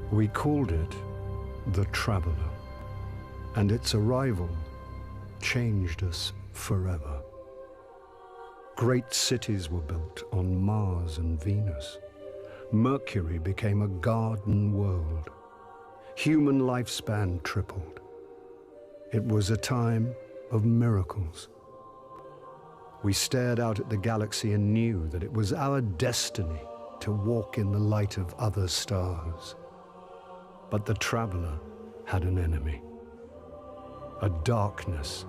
We called it the Traveler, and its arrival changed us forever. Great cities were built on Mars and Venus. Mercury became a garden world. Human lifespan tripled. It was a time of miracles. We stared out at the galaxy and knew that it was our destiny to walk in the light of other stars. But the Traveler had an enemy, a darkness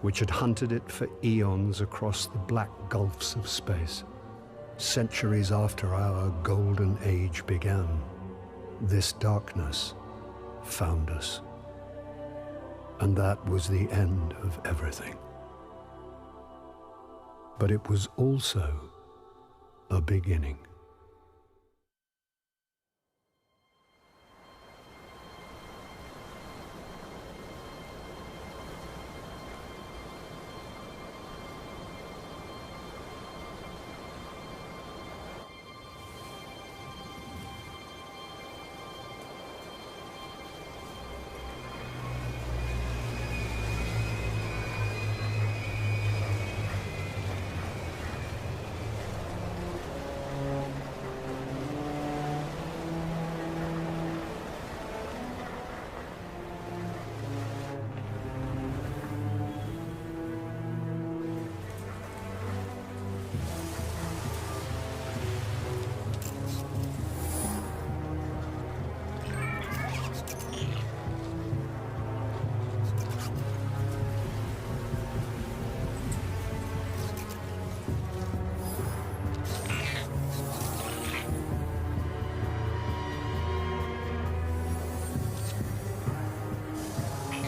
which had hunted it for eons across the black gulfs of space. Centuries after our golden age began, this darkness found us. And that was the end of everything. But it was also a beginning.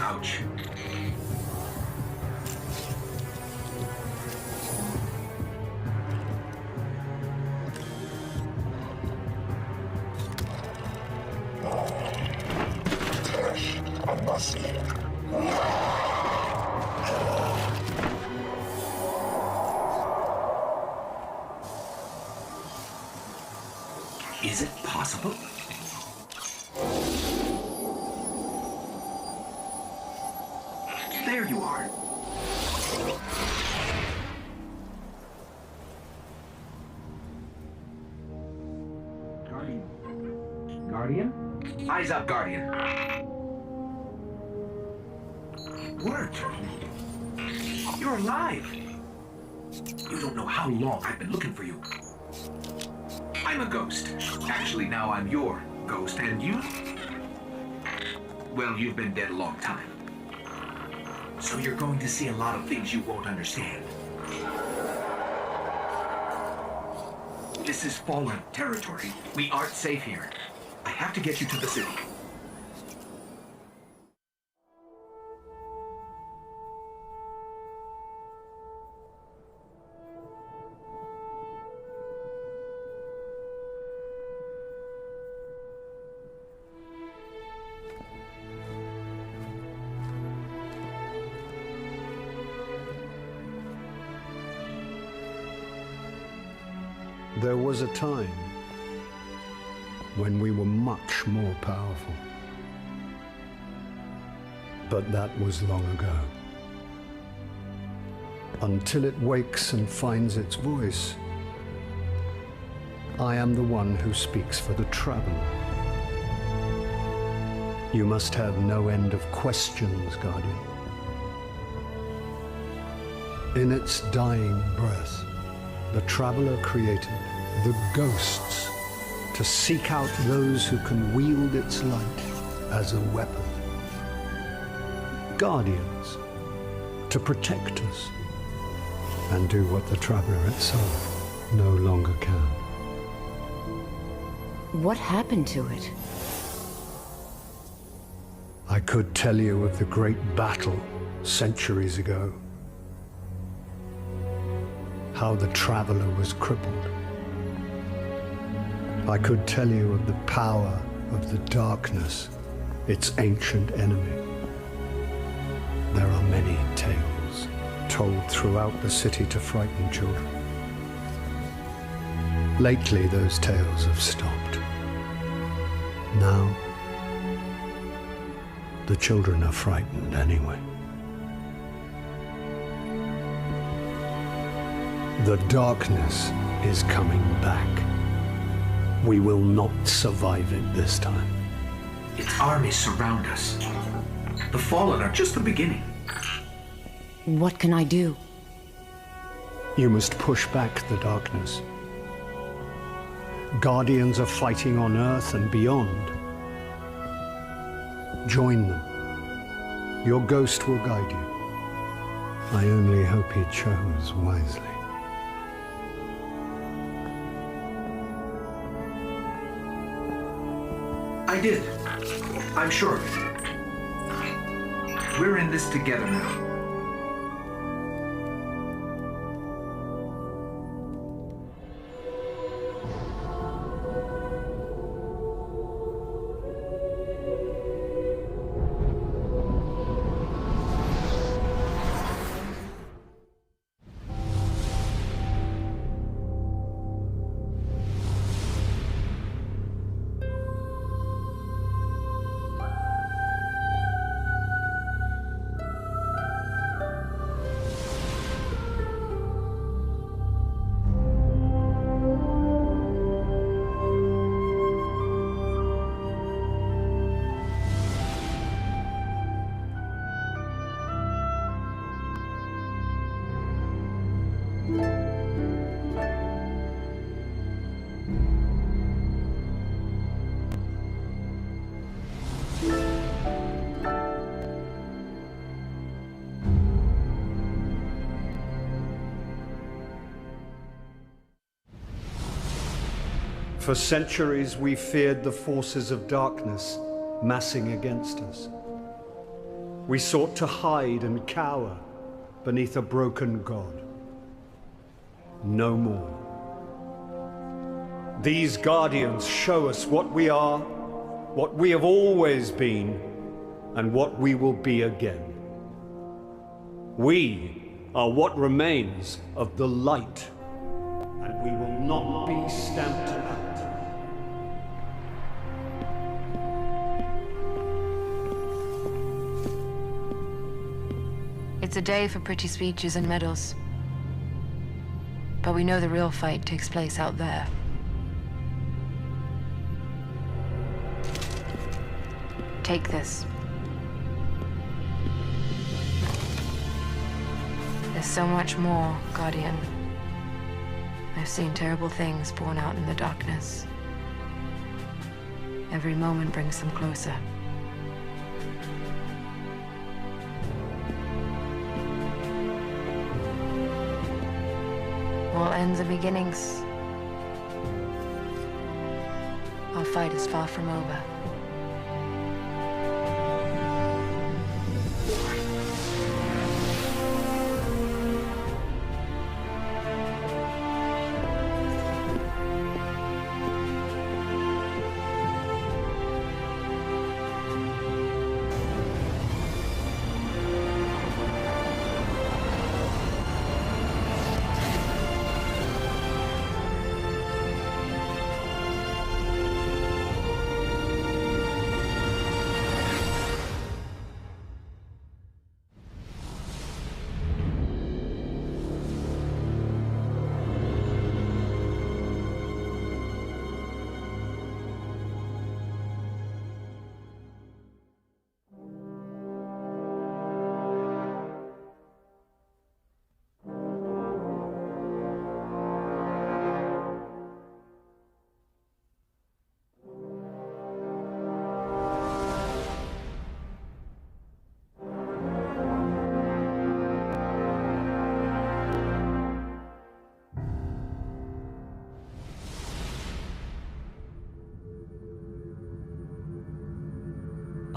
Ouch. Is it possible? There you are. Guardian? Eyes up, Guardian. Word. You're alive. You don't know how long I've been looking for you. I'm a ghost. Actually, now I'm your ghost, and you? Well, you've been dead a long time. So you're going to see a lot of things you won't understand. This is fallen territory. We aren't safe here. I have to get you to the city. There was a time when we were much more powerful. But that was long ago. Until it wakes and finds its voice, I am the one who speaks for the Traveler. You must have no end of questions, Guardian. In its dying breath, the Traveler created the ghosts to seek out those who can wield its light as a weapon. Guardians to protect us, and do what the Traveler itself no longer can. What happened to it? I could tell you of the great battle centuries ago. How the Traveler was crippled. I could tell you of the power of the darkness, its ancient enemy. There are many tales told throughout the city to frighten children. Lately, those tales have stopped. Now, the children are frightened anyway. The darkness is coming back. We will not survive it this time. Its armies surround us. The Fallen are just the beginning. What can I do? You must push back the darkness. Guardians are fighting on Earth and beyond. Join them. Your ghost will guide you. I only hope he chose wisely. I did. I'm sure of it. We're in this together now. For centuries, we feared the forces of darkness massing against us. We sought to hide and cower beneath a broken god. No more. These guardians show us what we are, what we have always been, and what we will be again. We are what remains of the light, and we will not be stamped out. It's a day for pretty speeches and medals. But we know the real fight takes place out there. Take this. There's so much more, Guardian. I've seen terrible things born out in the darkness. Every moment brings them closer. All ends are beginnings. Our fight is far from over.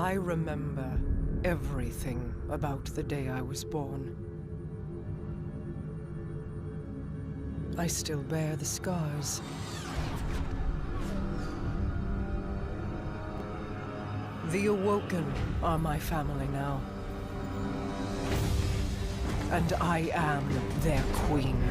I remember everything about the day I was born. I still bear the scars. The Awoken are my family now. And I am their queen.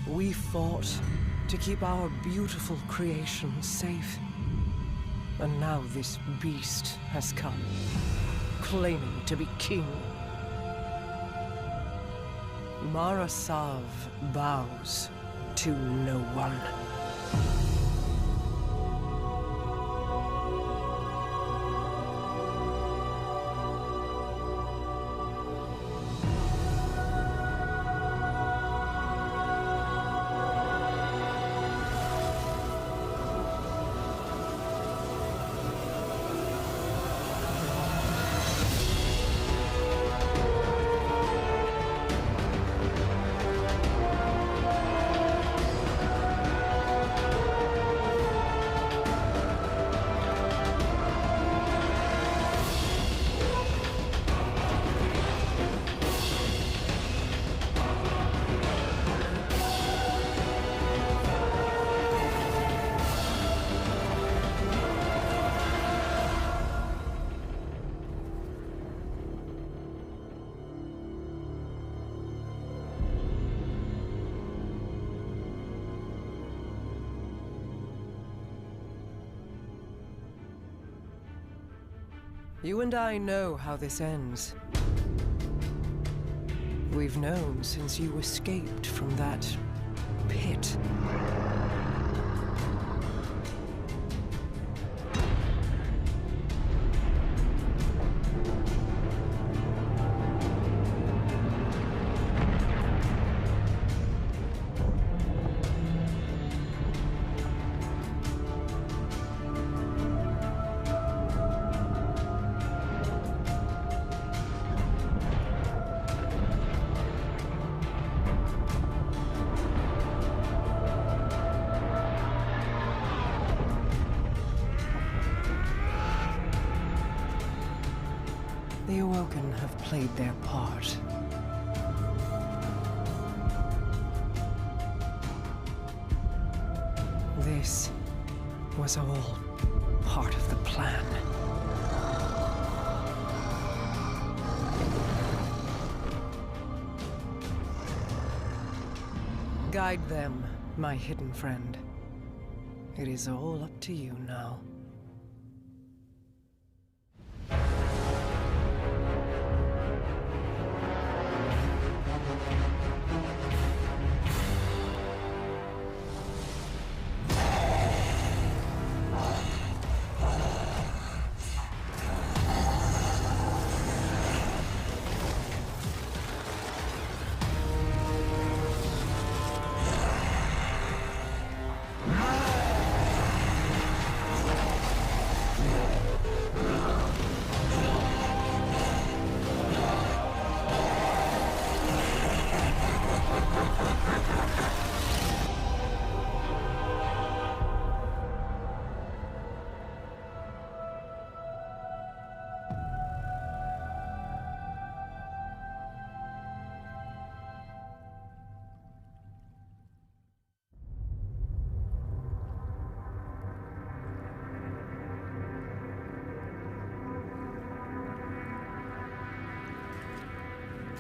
We fought to keep our beautiful creation safe. And now this beast has come, claiming to be king. Mara Sav bows to no one. You and I know how this ends. We've known since you escaped from that pit. The Awoken have played their part. This was all part of the plan. Guide them, my hidden friend. It is all up to you now.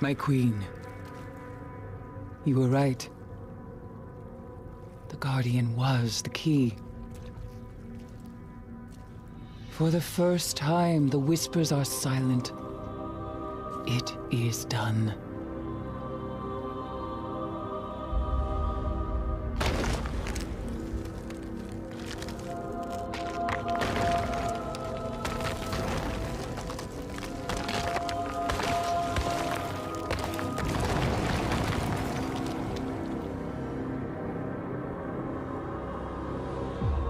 My queen, you were right. The Guardian was the key. For the first time, the whispers are silent. It is done.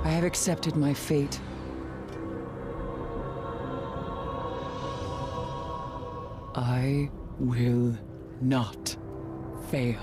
I have accepted my fate. I will not fail.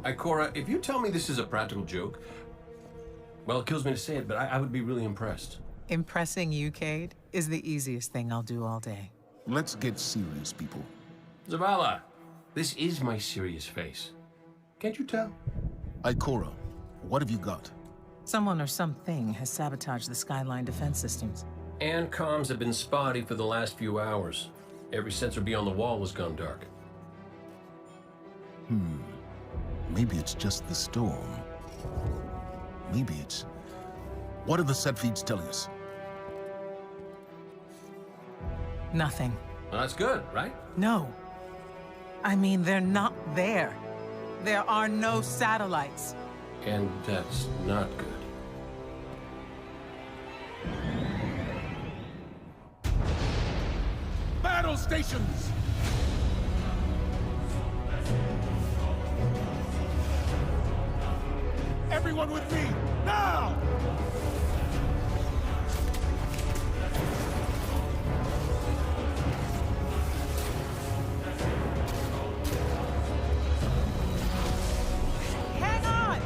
Ikora, if you tell me this is a practical joke, well, it kills me to say it, but I would be really impressed. Impressing you, Cade, is the easiest thing I'll do all day. Let's get serious, people. Zavala, this is my serious face. Can't you tell? Ikora, what have you got? Someone or something has sabotaged the Skyline defense systems. And comms have been spotty for the last few hours. Every sensor beyond the wall has gone dark. Maybe it's just the storm. Maybe it's... What are the set feeds telling us? Nothing. Well, that's good, right? No. I mean, they're not there. There are no satellites. And that's not good. Battle stations! Everyone with me, now! Hang on!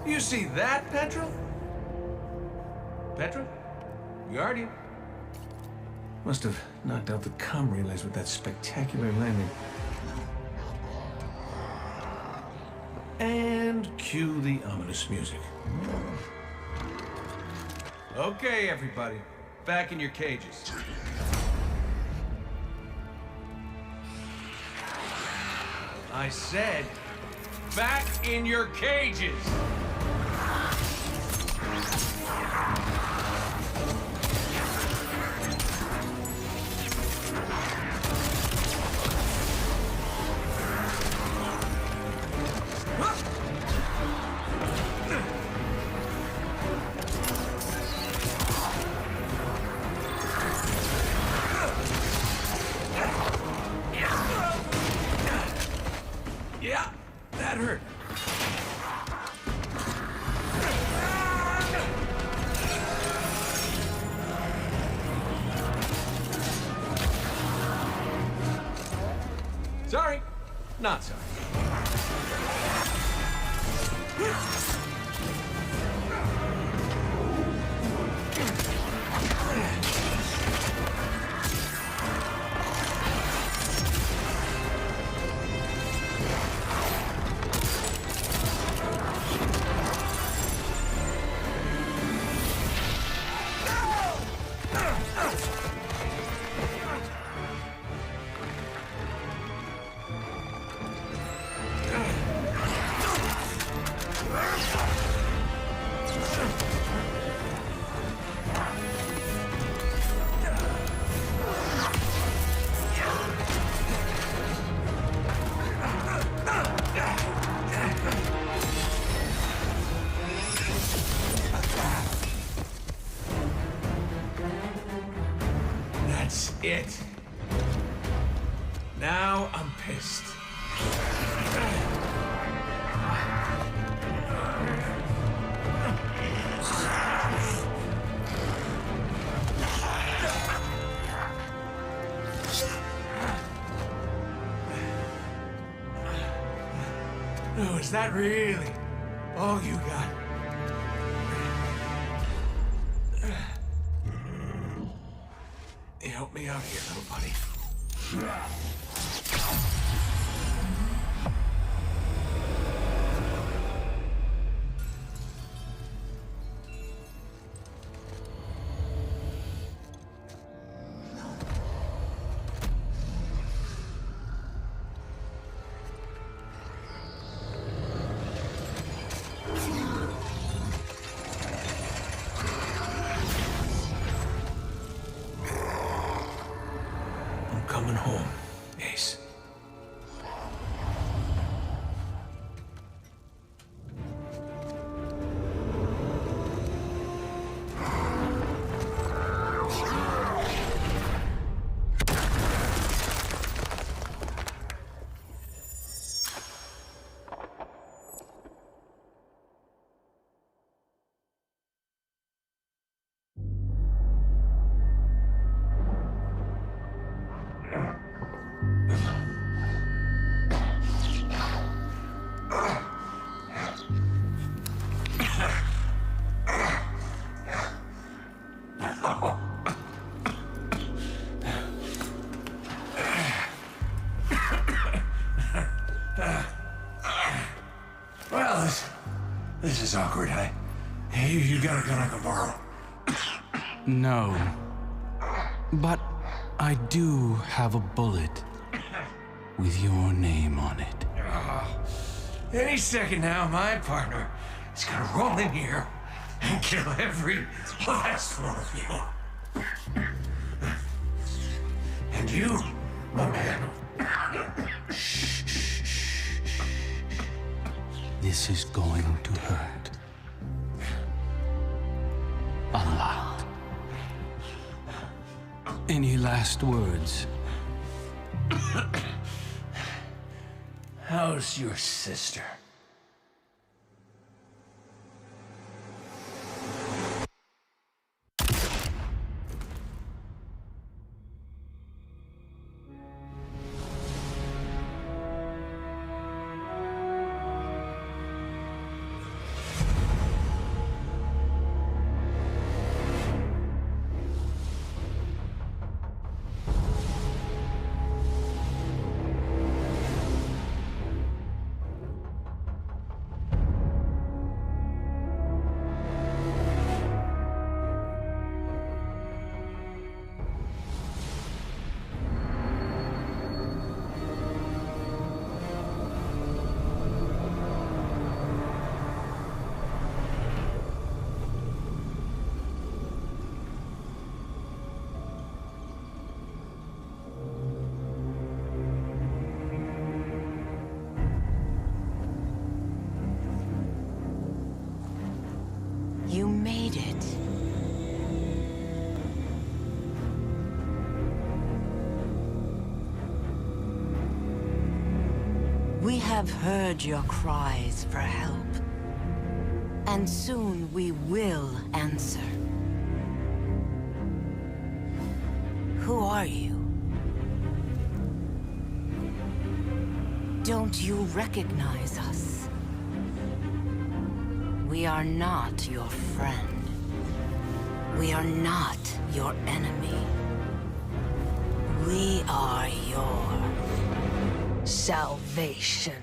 You see that, Petra? Petra? Guardian? Must have knocked out the comm relays with that spectacular landing. And cue the ominous music. Okay, everybody. Back in your cages. I said, back in your cages! Yeah, that hurt. Sorry, not sorry. That's it. Now I'm pissed. Oh, is that really all you got? Help me out here, little buddy. Coming home, Ace. Well, this is awkward. You got a gun I can borrow? No. But I do have a bullet with your name on it. Any second now, my partner is gonna roll in here and kill every last one of you. And you, my man. This is going to hurt. A lot. Any last words? How's your sister? We have heard your cries for help. And soon we will answer. Who are you? Don't you recognize us? We are not your friend. We are not your enemy. We are your salvation.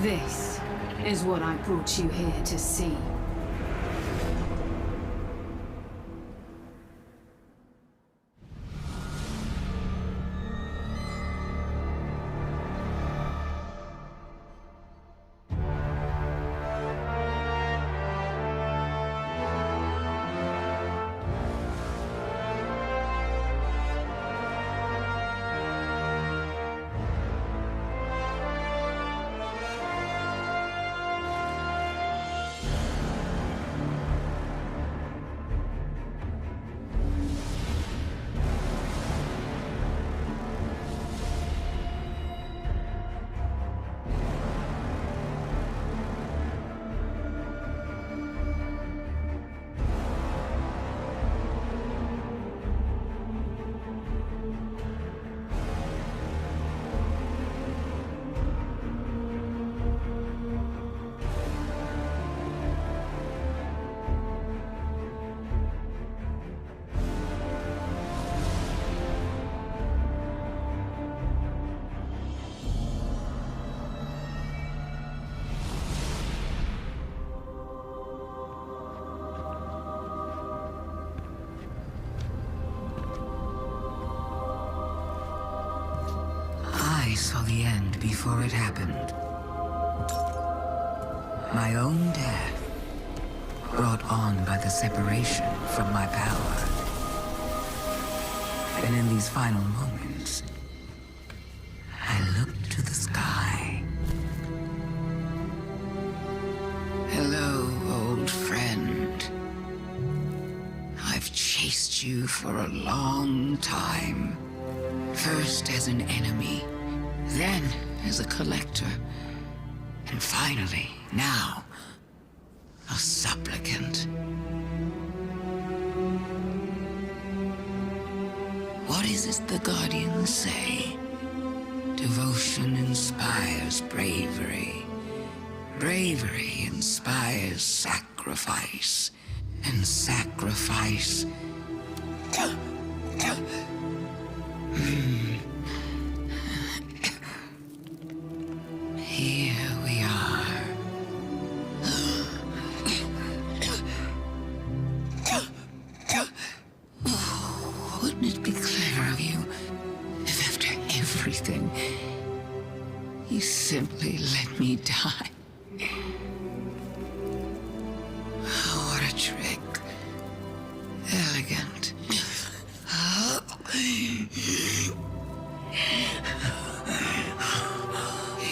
This is what I brought you here to see. saw the end before it happened. My own death, brought on by the separation from my power. And in these final moments, I looked to the sky. Hello, old friend. I've chased you for a long time. First as an enemy, then as a collector, and finally, now, a supplicant. What is it the Guardians say? Devotion inspires bravery. Bravery inspires sacrifice. And sacrifice... Here we are. Wouldn't it be clever of you if after everything, you simply let me die? Oh, what a trick. Elegant.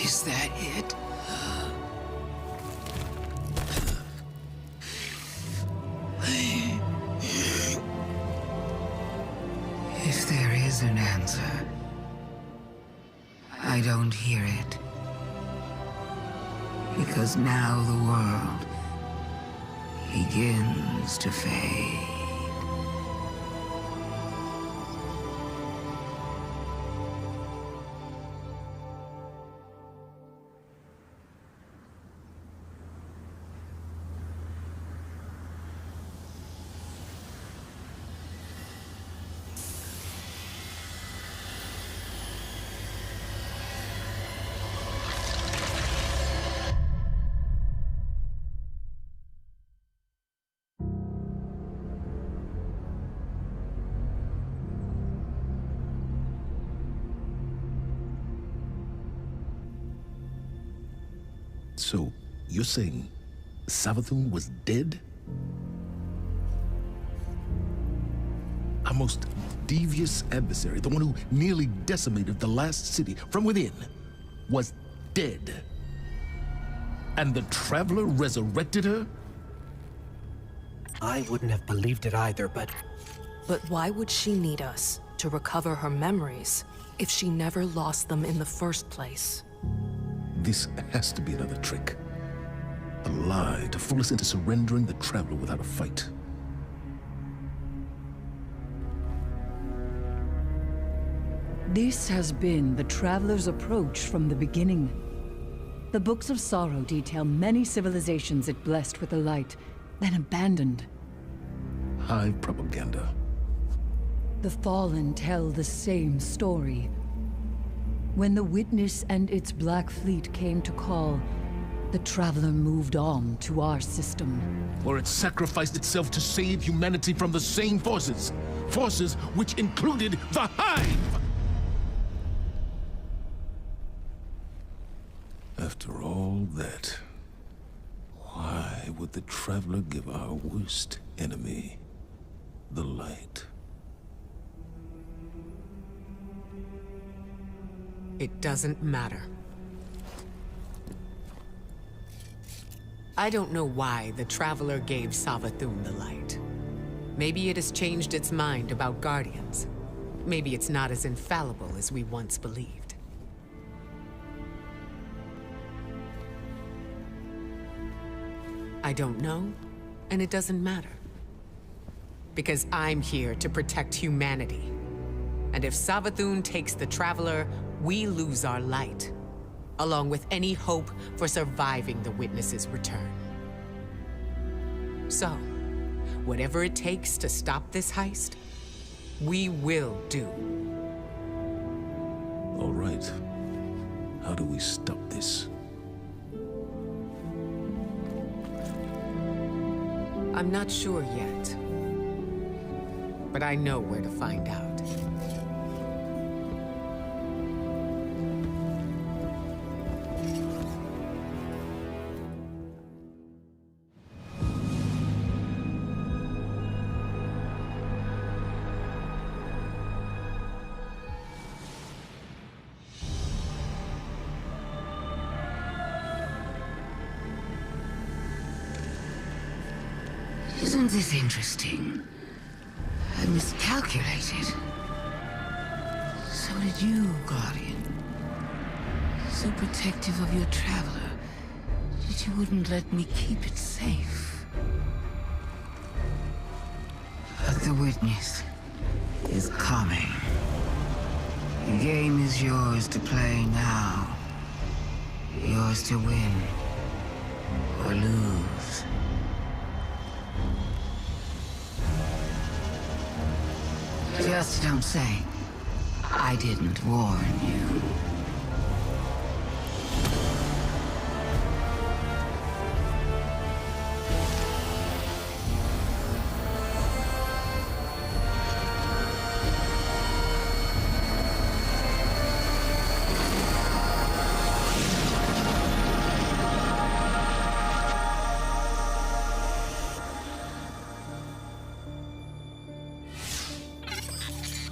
Is that it? If there is an answer, I don't hear it. Because now the world begins to fade. So, you're saying Savathun was dead? Our most devious adversary, the one who nearly decimated the last city from within, was dead. And the Traveler resurrected her? I wouldn't have believed it either, but... But why would she need us to recover her memories if she never lost them in the first place? This has to be another trick. A lie to fool us into surrendering the Traveler without a fight. This has been the Traveler's approach from the beginning. The Books of Sorrow detail many civilizations it blessed with the light, then abandoned. High propaganda. The Fallen tell the same story. When the Witness and its Black Fleet came to call, the Traveler moved on to our system. Or it sacrificed itself to save humanity from the same forces. Forces which included the Hive! After all that, why would the Traveler give our worst enemy the light? It doesn't matter. I don't know why the Traveler gave Savathun the light. Maybe it has changed its mind about Guardians. Maybe it's not as infallible as we once believed. I don't know, and it doesn't matter. Because I'm here to protect humanity. And if Savathun takes the Traveler, we lose our light, along with any hope for surviving the Witness's return. So, whatever it takes to stop this heist, we will do. All right. How do we stop this? I'm not sure yet, but I know where to find out. Isn't this interesting? I miscalculated. So did you, Guardian. So protective of your traveler that you wouldn't let me keep it safe. But the witness is coming. The game is yours to play now. Yours to win or lose. Just don't say I didn't warn you.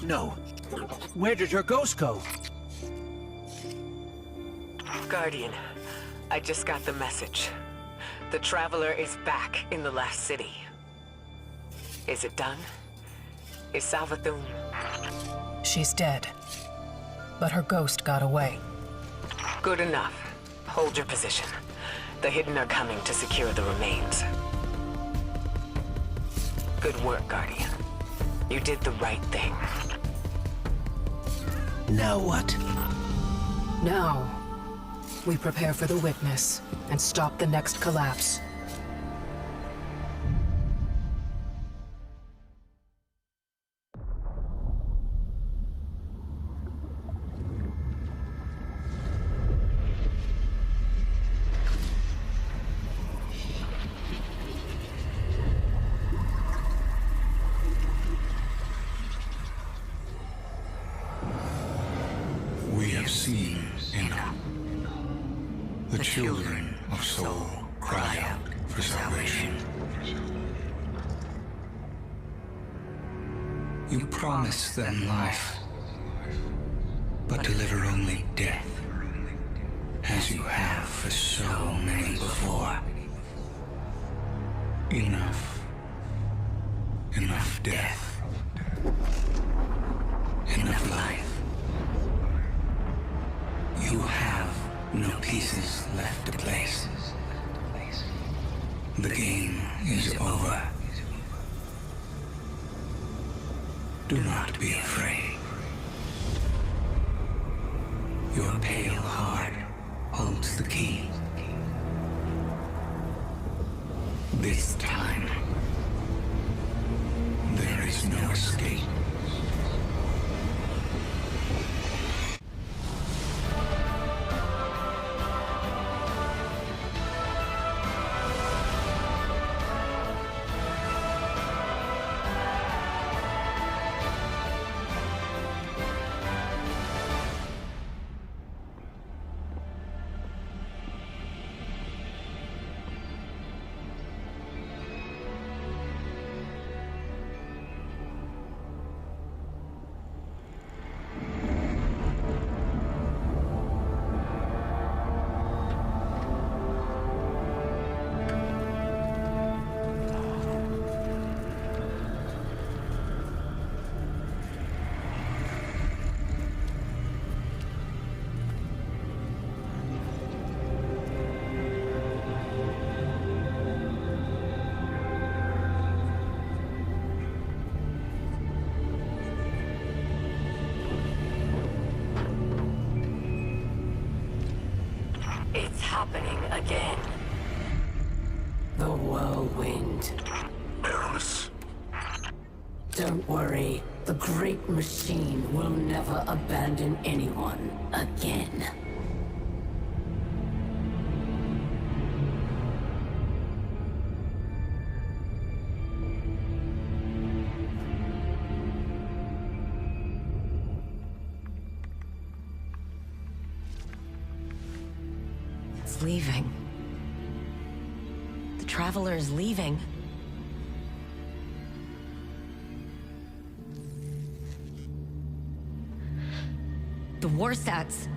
No. Where did your ghost go? Guardian, I just got the message. The Traveler is back in the last city. Is it done? Is Savathun... She's dead. But her ghost got away. Good enough. Hold your position. The Hidden are coming to secure the remains. Good work, Guardian. You did the right thing. Now what? Now, we prepare for the witness and stop the next collapse. We have seen enough. The children of soul cry out for salvation. You promise them life, but deliver only death, as you have for so many before. Enough. Enough death. Enough life. You have no pieces left to place. The game is over. Do not be afraid. Your pale heart holds the key. This time, there is no escape. It's happening again. The whirlwind. Aramis. Don't worry. The great machine will never abandon anyone again. It's leaving. The Traveler is leaving. The Warsats.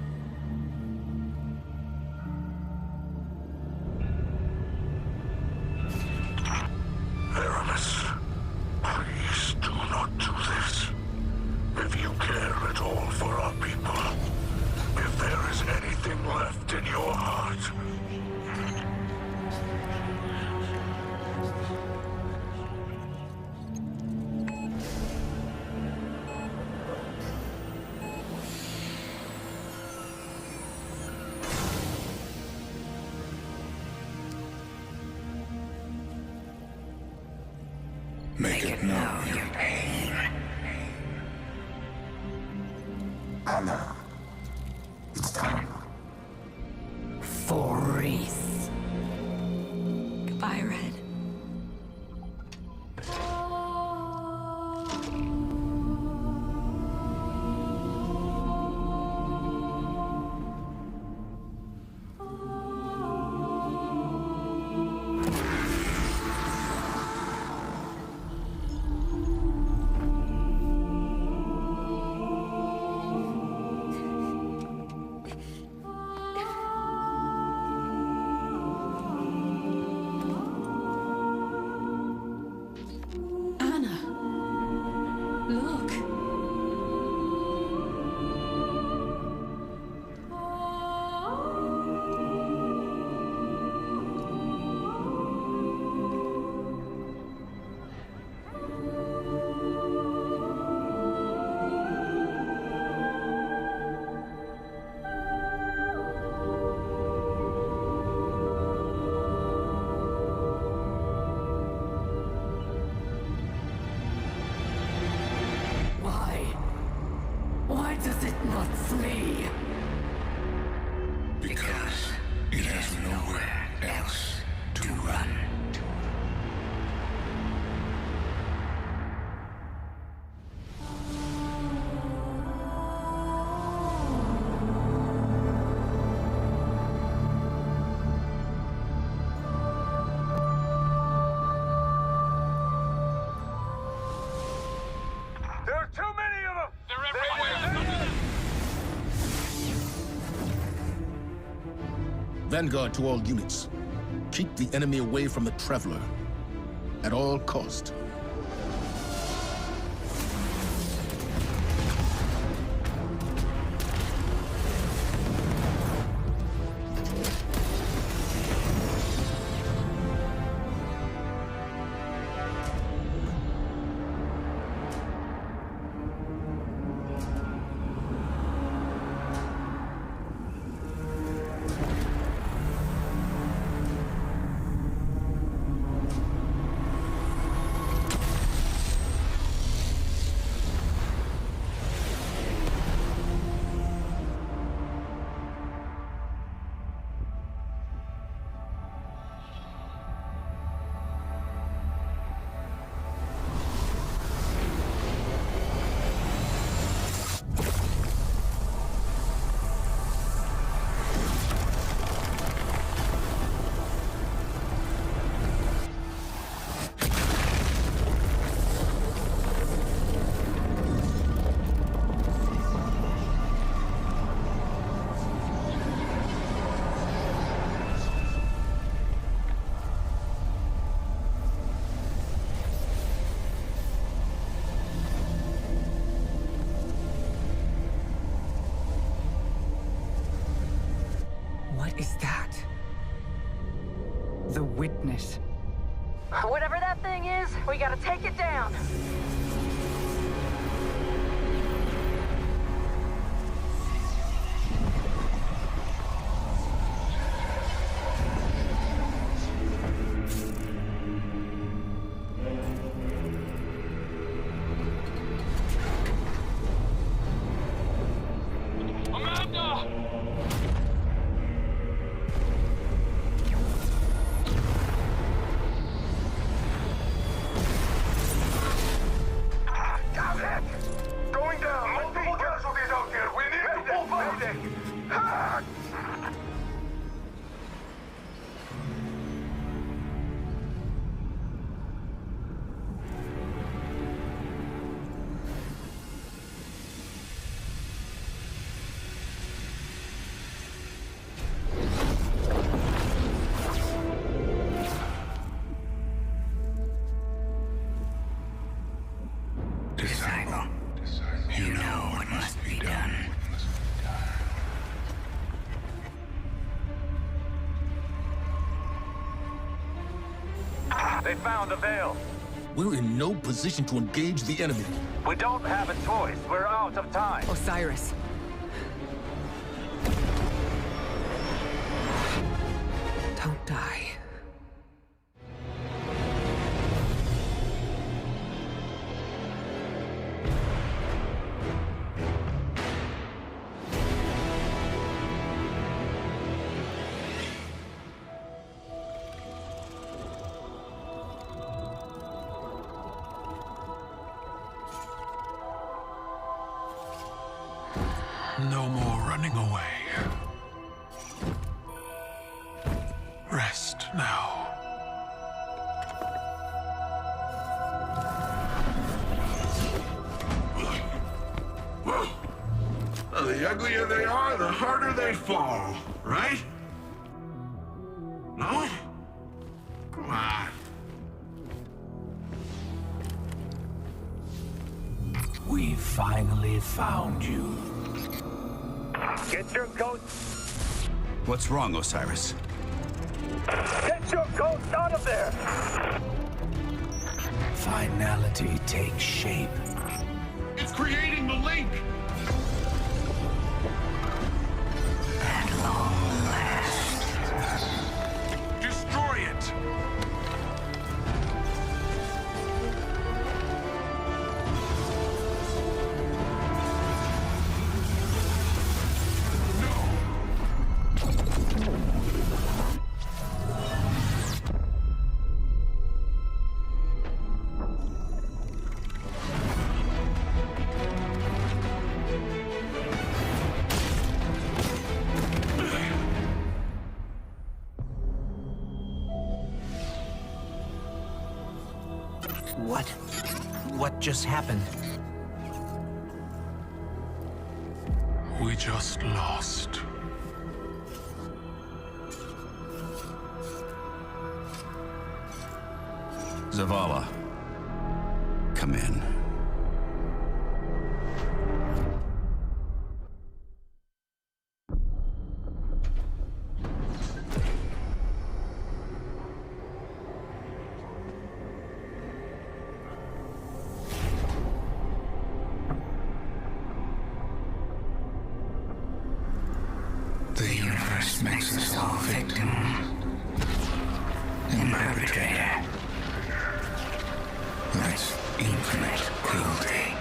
Aramis. know your pain. Anna, it's time. For Wreath. Goodbye, Red. Why does it not flee? Because it has nowhere else to run. There are too many of them! They're everywhere! Vanguard to all units. Keep the enemy away from the Traveler. At all cost. What is that? The Witness. Whatever that thing is, we gotta take it down. Disciple, you know what must be done. They found a veil. We're in no position to engage the enemy. We don't have a choice. We're out of time. Osiris. Don't die. No more running away. Rest now. Well, the uglier they are, the harder they fall, right? No? Come on. We finally found you. Get your ghost. What's wrong, Osiris? Get your ghost out of there! Finality takes shape. It's creating the link! At long last. Destroy it! What just happened? We just lost. Zavala, come in. The universe makes us all victim and perpetrator. That's infinite cruelty.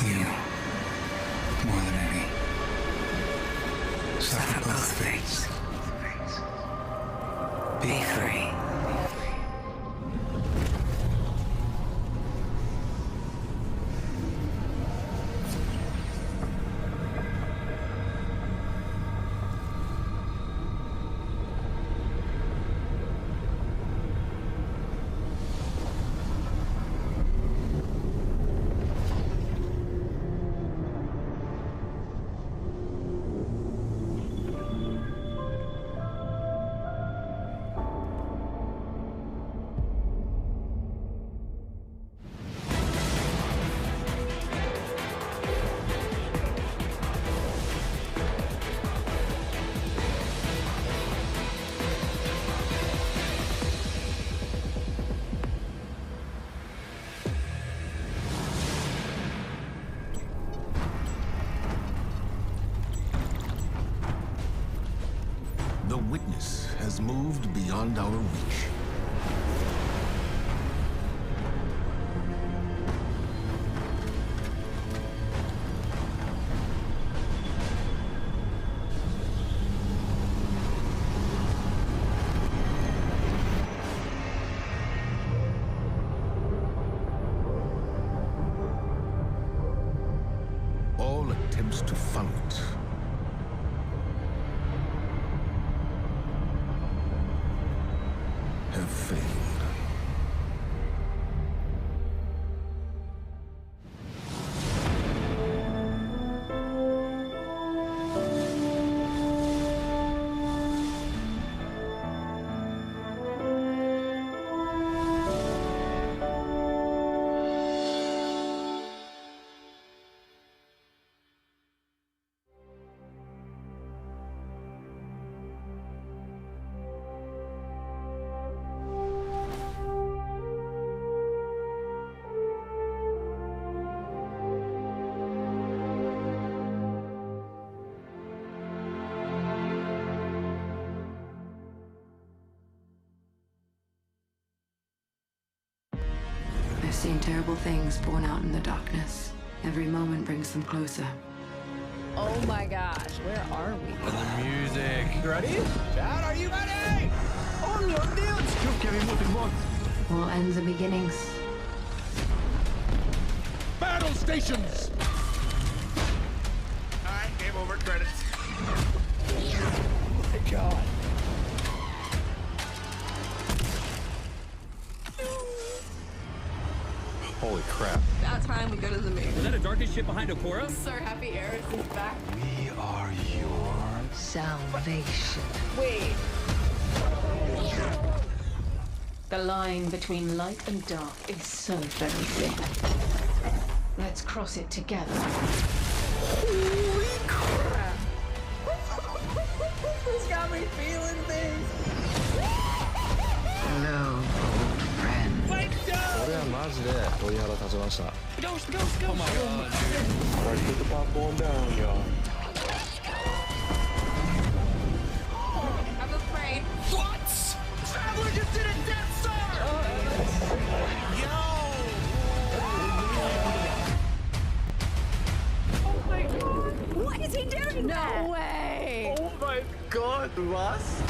You, more than any, suffer both fates. Be free. The witness has moved beyond our reach. All attempts to funnel it have failed. I've seen terrible things born out in the darkness. Every moment brings them closer. Oh my gosh, where are we? The music. Ready? Dad, are you ready? On your deals! All ends and beginnings. Battle stations! over credits. Oh my god. Holy crap. About time we go to the moon. Is that a darkest ship behind Okora? So happy Eris is back. We are your Salvation. Wait. The line between light and dark is so very thin. Let's cross it together. Holy crap. This got me feeling things. Hello, old friend. これはマジで鳥肌立ちました。Ghost, ghost, ghost. Oh my god, dude. Alright, put the popcorn down, y'all. I'm afraid. What? Traveler just did a Death Star! Yo! Oh my god. What is he doing there? No way! Oh my god, was?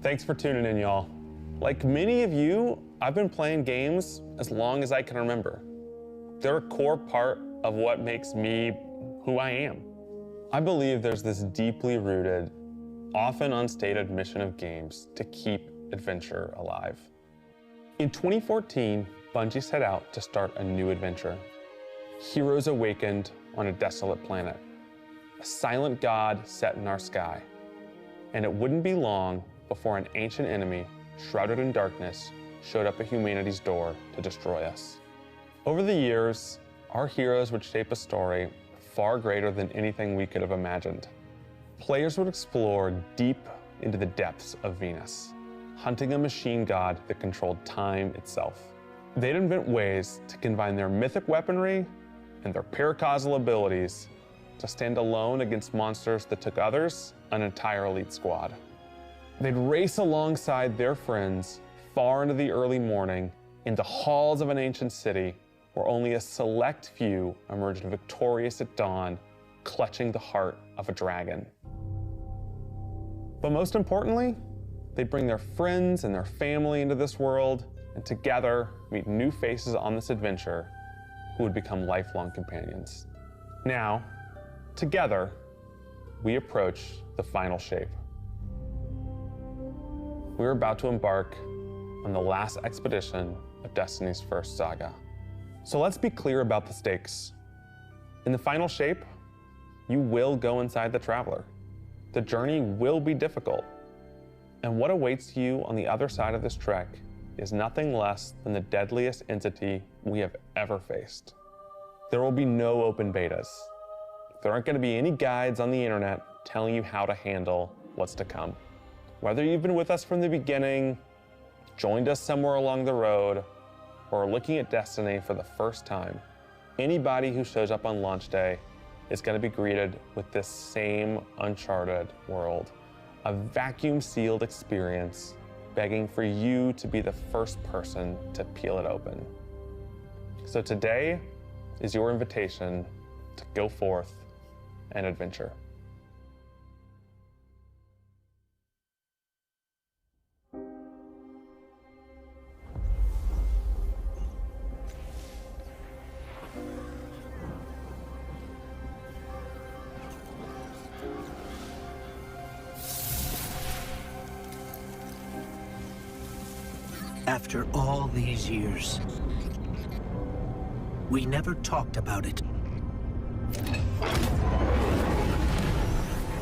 Thanks for tuning in, y'all. Like many of you, I've been playing games as long as I can remember. They're a core part of what makes me who I am. I believe there's this deeply rooted, often unstated mission of games to keep adventure alive. In 2014, Bungie set out to start a new adventure. Heroes awakened on a desolate planet. A silent god set in our sky. And it wouldn't be long before an ancient enemy, shrouded in darkness, showed up at humanity's door to destroy us. Over the years, our heroes would shape a story far greater than anything we could have imagined. Players would explore deep into the depths of Venus, hunting a machine god that controlled time itself. They'd invent ways to combine their mythic weaponry and their paracausal abilities to stand alone against monsters that took others an entire elite squad. They'd race alongside their friends far into the early morning in the halls of an ancient city where only a select few emerged victorious at dawn, clutching the heart of a dragon. But most importantly, they'd bring their friends and their family into this world and together meet new faces on this adventure who would become lifelong companions. Now, together, we approach the final shape. We're about to embark on the last expedition of Destiny's first saga. So let's be clear about the stakes. In the final shape, you will go inside the Traveler. The journey will be difficult. And what awaits you on the other side of this trek is nothing less than the deadliest entity we have ever faced. There will be no open betas. There aren't going to be any guides on the internet telling you how to handle what's to come. Whether you've been with us from the beginning, joined us somewhere along the road, or are looking at Destiny for the first time, anybody who shows up on launch day is going to be greeted with this same uncharted world, a vacuum-sealed experience begging for you to be the first person to peel it open. So today is your invitation to go forth and adventure. After all these years, we never talked about it.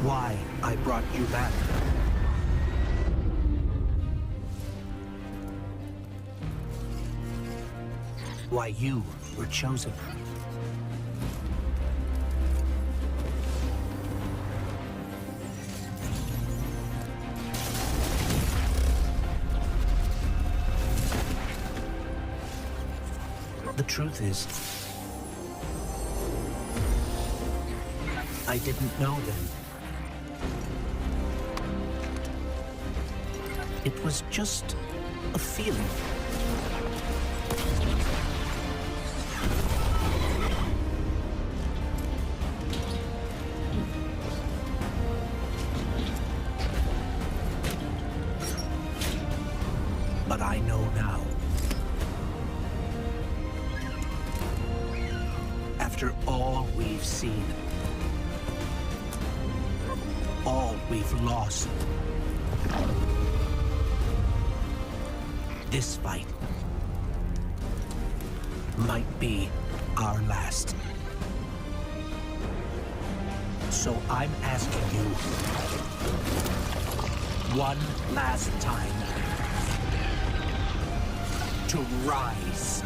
Why I brought you back. Why you were chosen. The truth is, I didn't know then. It was just a feeling. know now. After all we've seen, all we've lost, this fight might be our last. So I'm asking you one last time to rise.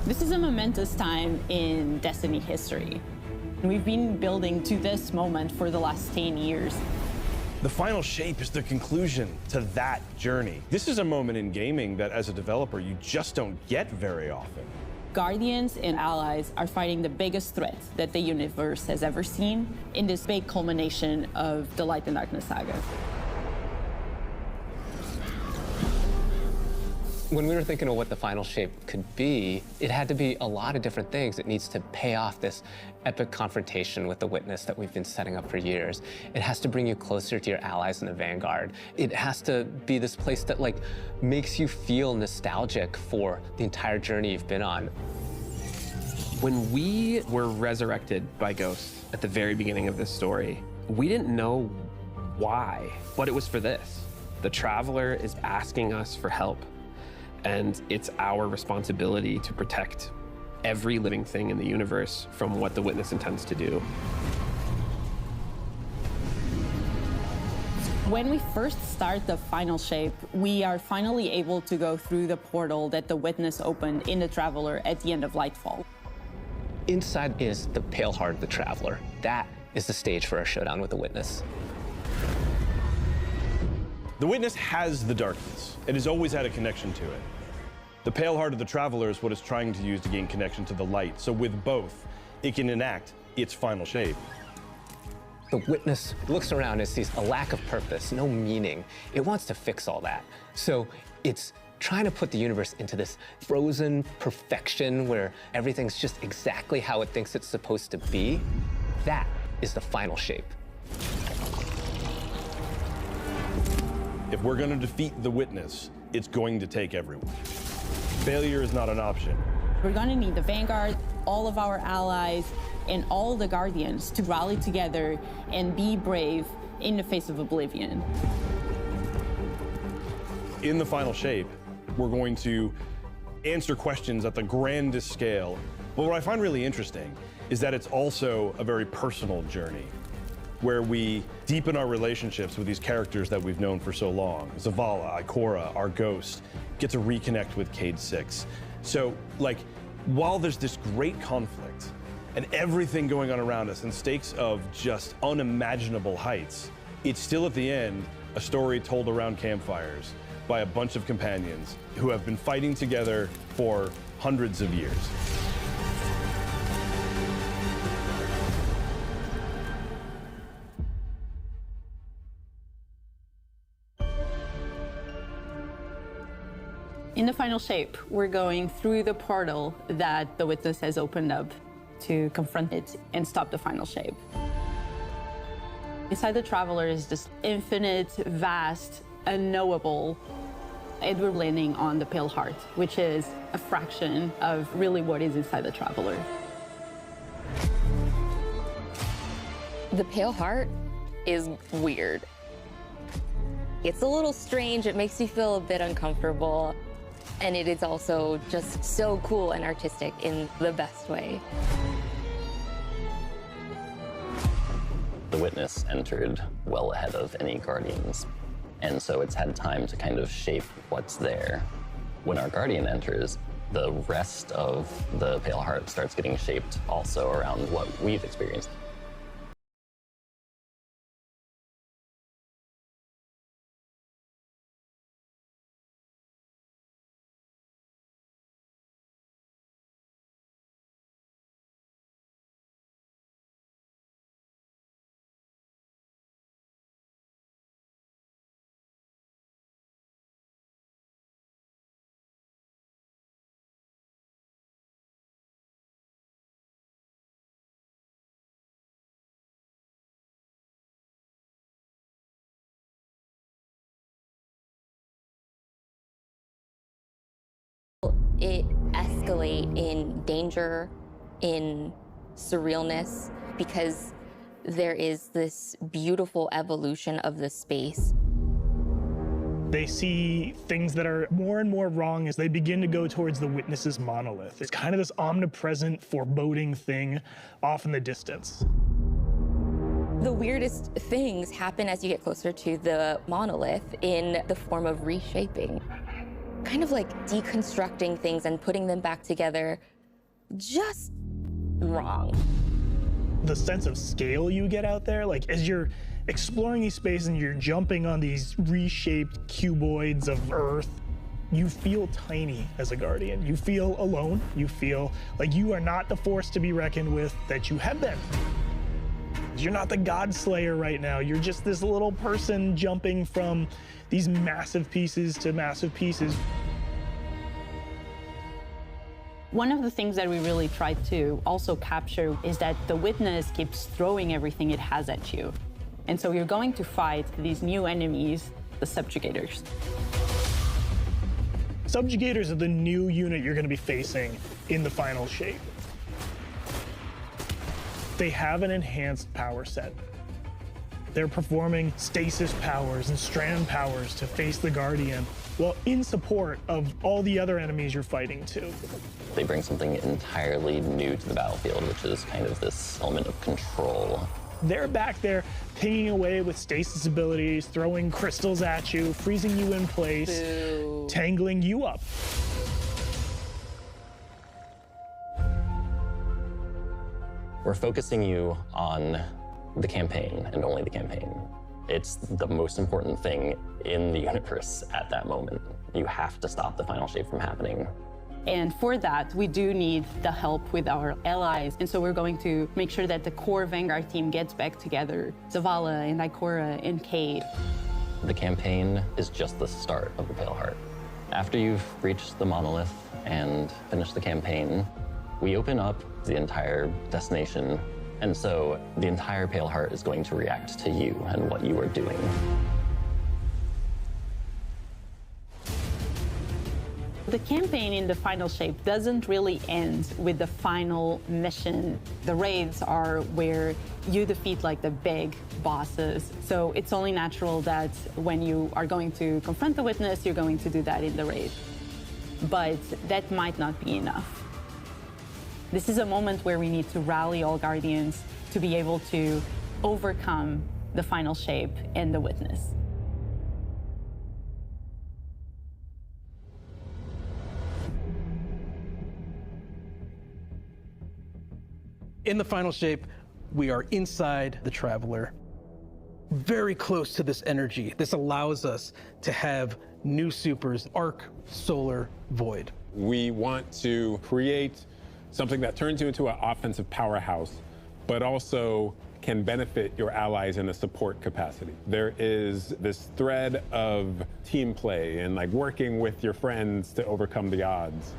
This is a momentous time in Destiny history. We've been building to this moment for the last 10 years. The final shape is the conclusion to that journey. This is a moment in gaming that, as a developer, you just don't get very often. Guardians and allies are fighting the biggest threat that the universe has ever seen in this big culmination of the Light and Darkness saga. When we were thinking of what the final shape could be, it had to be a lot of different things. It needs to pay off this epic confrontation with the Witness that we've been setting up for years. It has to bring you closer to your allies in the Vanguard. It has to be this place that makes you feel nostalgic for the entire journey you've been on. When we were resurrected by ghosts at the very beginning of this story, we didn't know why, but it was for this. The Traveler is asking us for help. And it's our responsibility to protect every living thing in the universe from what the Witness intends to do. When we first start the final shape, we are finally able to go through the portal that the Witness opened in the Traveler at the end of Lightfall. Inside is the Pale Heart of the Traveler. That is the stage for our showdown with the Witness. The Witness has the darkness. It has always had a connection to it. The Pale Heart of the Traveler is what it's trying to use to gain connection to the light. So with both, it can enact its final shape. The Witness looks around and sees a lack of purpose, no meaning. It wants to fix all that. So it's trying to put the universe into this frozen perfection where everything's just exactly how it thinks it's supposed to be. That is the final shape. If we're going to defeat the Witness, it's going to take everyone. Failure is not an option. We're going to need the Vanguard, all of our allies, and all the Guardians to rally together and be brave in the face of Oblivion. In the final shape, we're going to answer questions at the grandest scale. But what I find really interesting is that it's also a very personal journey, where we deepen our relationships with these characters that we've known for so long. Zavala, Ikora, our ghost, get to reconnect with Cade 6. So, while there's this great conflict and everything going on around us and stakes of just unimaginable heights, it's still at the end a story told around campfires by a bunch of companions who have been fighting together for hundreds of years. In the final shape, we're going through the portal that the Witness has opened up to confront it and stop the final shape. Inside the Traveler is this infinite, vast, unknowable, and we're landing on the Pale Heart, which is a fraction of really what is inside the Traveler. The Pale Heart is weird. It's a little strange, it makes you feel a bit uncomfortable. And it is also just so cool and artistic in the best way. The Witness entered well ahead of any Guardians, and so it's had time to kind of shape what's there. When our Guardian enters, the rest of the Pale Heart starts getting shaped also around what we've experienced. it escalate in danger, in surrealness, because there is this beautiful evolution of the space. They see things that are more and more wrong as they begin to go towards the Witness's monolith. It's kind of this omnipresent, foreboding thing off in the distance. The weirdest things happen as you get closer to the monolith in the form of reshaping. Kind of like deconstructing things and putting them back together just wrong. The sense of scale you get out there, like as you're exploring these spaces and you're jumping on these reshaped cuboids of Earth, you feel tiny as a Guardian. You feel alone. You feel like you are not the force to be reckoned with that you have been. You're not the God Slayer right now. You're just this little person jumping from these massive pieces to massive pieces. One of the things that we really tried to also capture is that the Witness keeps throwing everything it has at you. And so you're going to fight these new enemies, the Subjugators. Subjugators are the new unit you're going to be facing in the final shape. They have an enhanced power set. They're performing stasis powers and strand powers to face the Guardian, well, in support of all the other enemies you're fighting too. They bring something entirely new to the battlefield, which is kind of this element of control. They're back there pinging away with stasis abilities, throwing crystals at you, freezing you in place, tangling you up. We're focusing you on the campaign and only the campaign. It's the most important thing in the universe at that moment. You have to stop the final shape from happening. And for that, we do need the help with our allies. And so we're going to make sure that the core Vanguard team gets back together. Zavala and Ikora and Cade. The campaign is just the start of the Pale Heart. After you've reached the monolith and finished the campaign, we open up the entire destination. And so the entire Pale Heart is going to react to you and what you are doing. The campaign in the final shape doesn't really end with the final mission. The raids are where you defeat like the big bosses. So it's only natural that when you are going to confront the Witness, you're going to do that in the raid. But that might not be enough. This is a moment where we need to rally all Guardians to be able to overcome the final shape and the Witness. In the final shape, we are inside the Traveler, very close to this energy. This allows us to have new supers, Arc, Solar, Void. We want to create something that turns you into an offensive powerhouse, but also can benefit your allies in a support capacity. There is this thread of team play and like working with your friends to overcome the odds.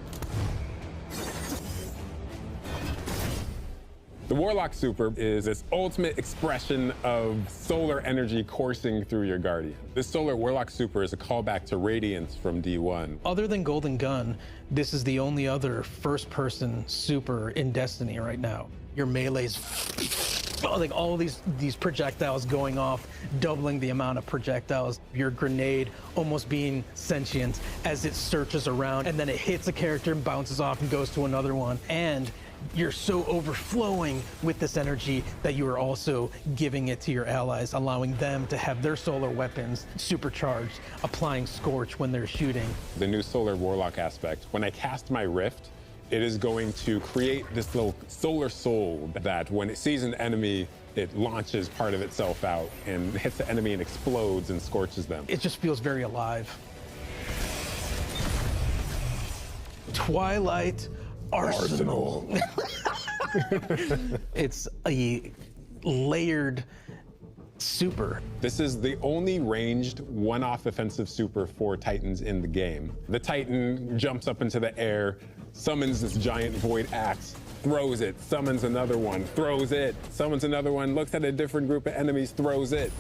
The Warlock Super is this ultimate expression of solar energy coursing through your Guardian. This Solar Warlock Super is a callback to Radiance from D1. Other than Golden Gun, this is the only other first-person super in Destiny right now. Your melee's like all these projectiles going off, doubling the amount of projectiles. Your grenade almost being sentient as it searches around, and then it hits a character and bounces off and goes to another one. And you're so overflowing with this energy that you are also giving it to your allies, allowing them to have their solar weapons supercharged, applying Scorch when they're shooting. The new Solar Warlock aspect, when I cast my Rift, it is going to create this little solar soul that when it sees an enemy, it launches part of itself out and hits the enemy and explodes and scorches them. It just feels very alive. Twilight Arsenal. It's a layered super. This is the only ranged one-off offensive super for Titans in the game. The Titan jumps up into the air, summons this giant void axe, throws it, summons another one, throws it, summons another one, looks at a different group of enemies, throws it.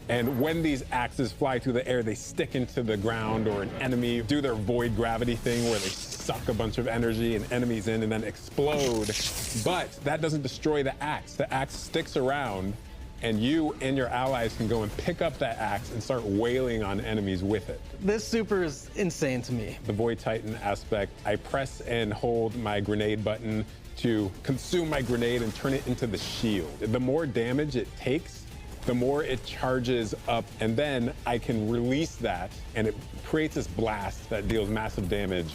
And when these axes fly through the air, they stick into the ground or an enemy, do their void gravity thing where they suck a bunch of energy and enemies in and then explode. But that doesn't destroy the axe. The axe sticks around, and you and your allies can go and pick up that axe and start wailing on enemies with it. This super is insane to me. The Void Titan aspect, I press and hold my grenade button to consume my grenade and turn it into the shield. The more damage it takes, the more it charges up, and then I can release that, and it creates this blast that deals massive damage.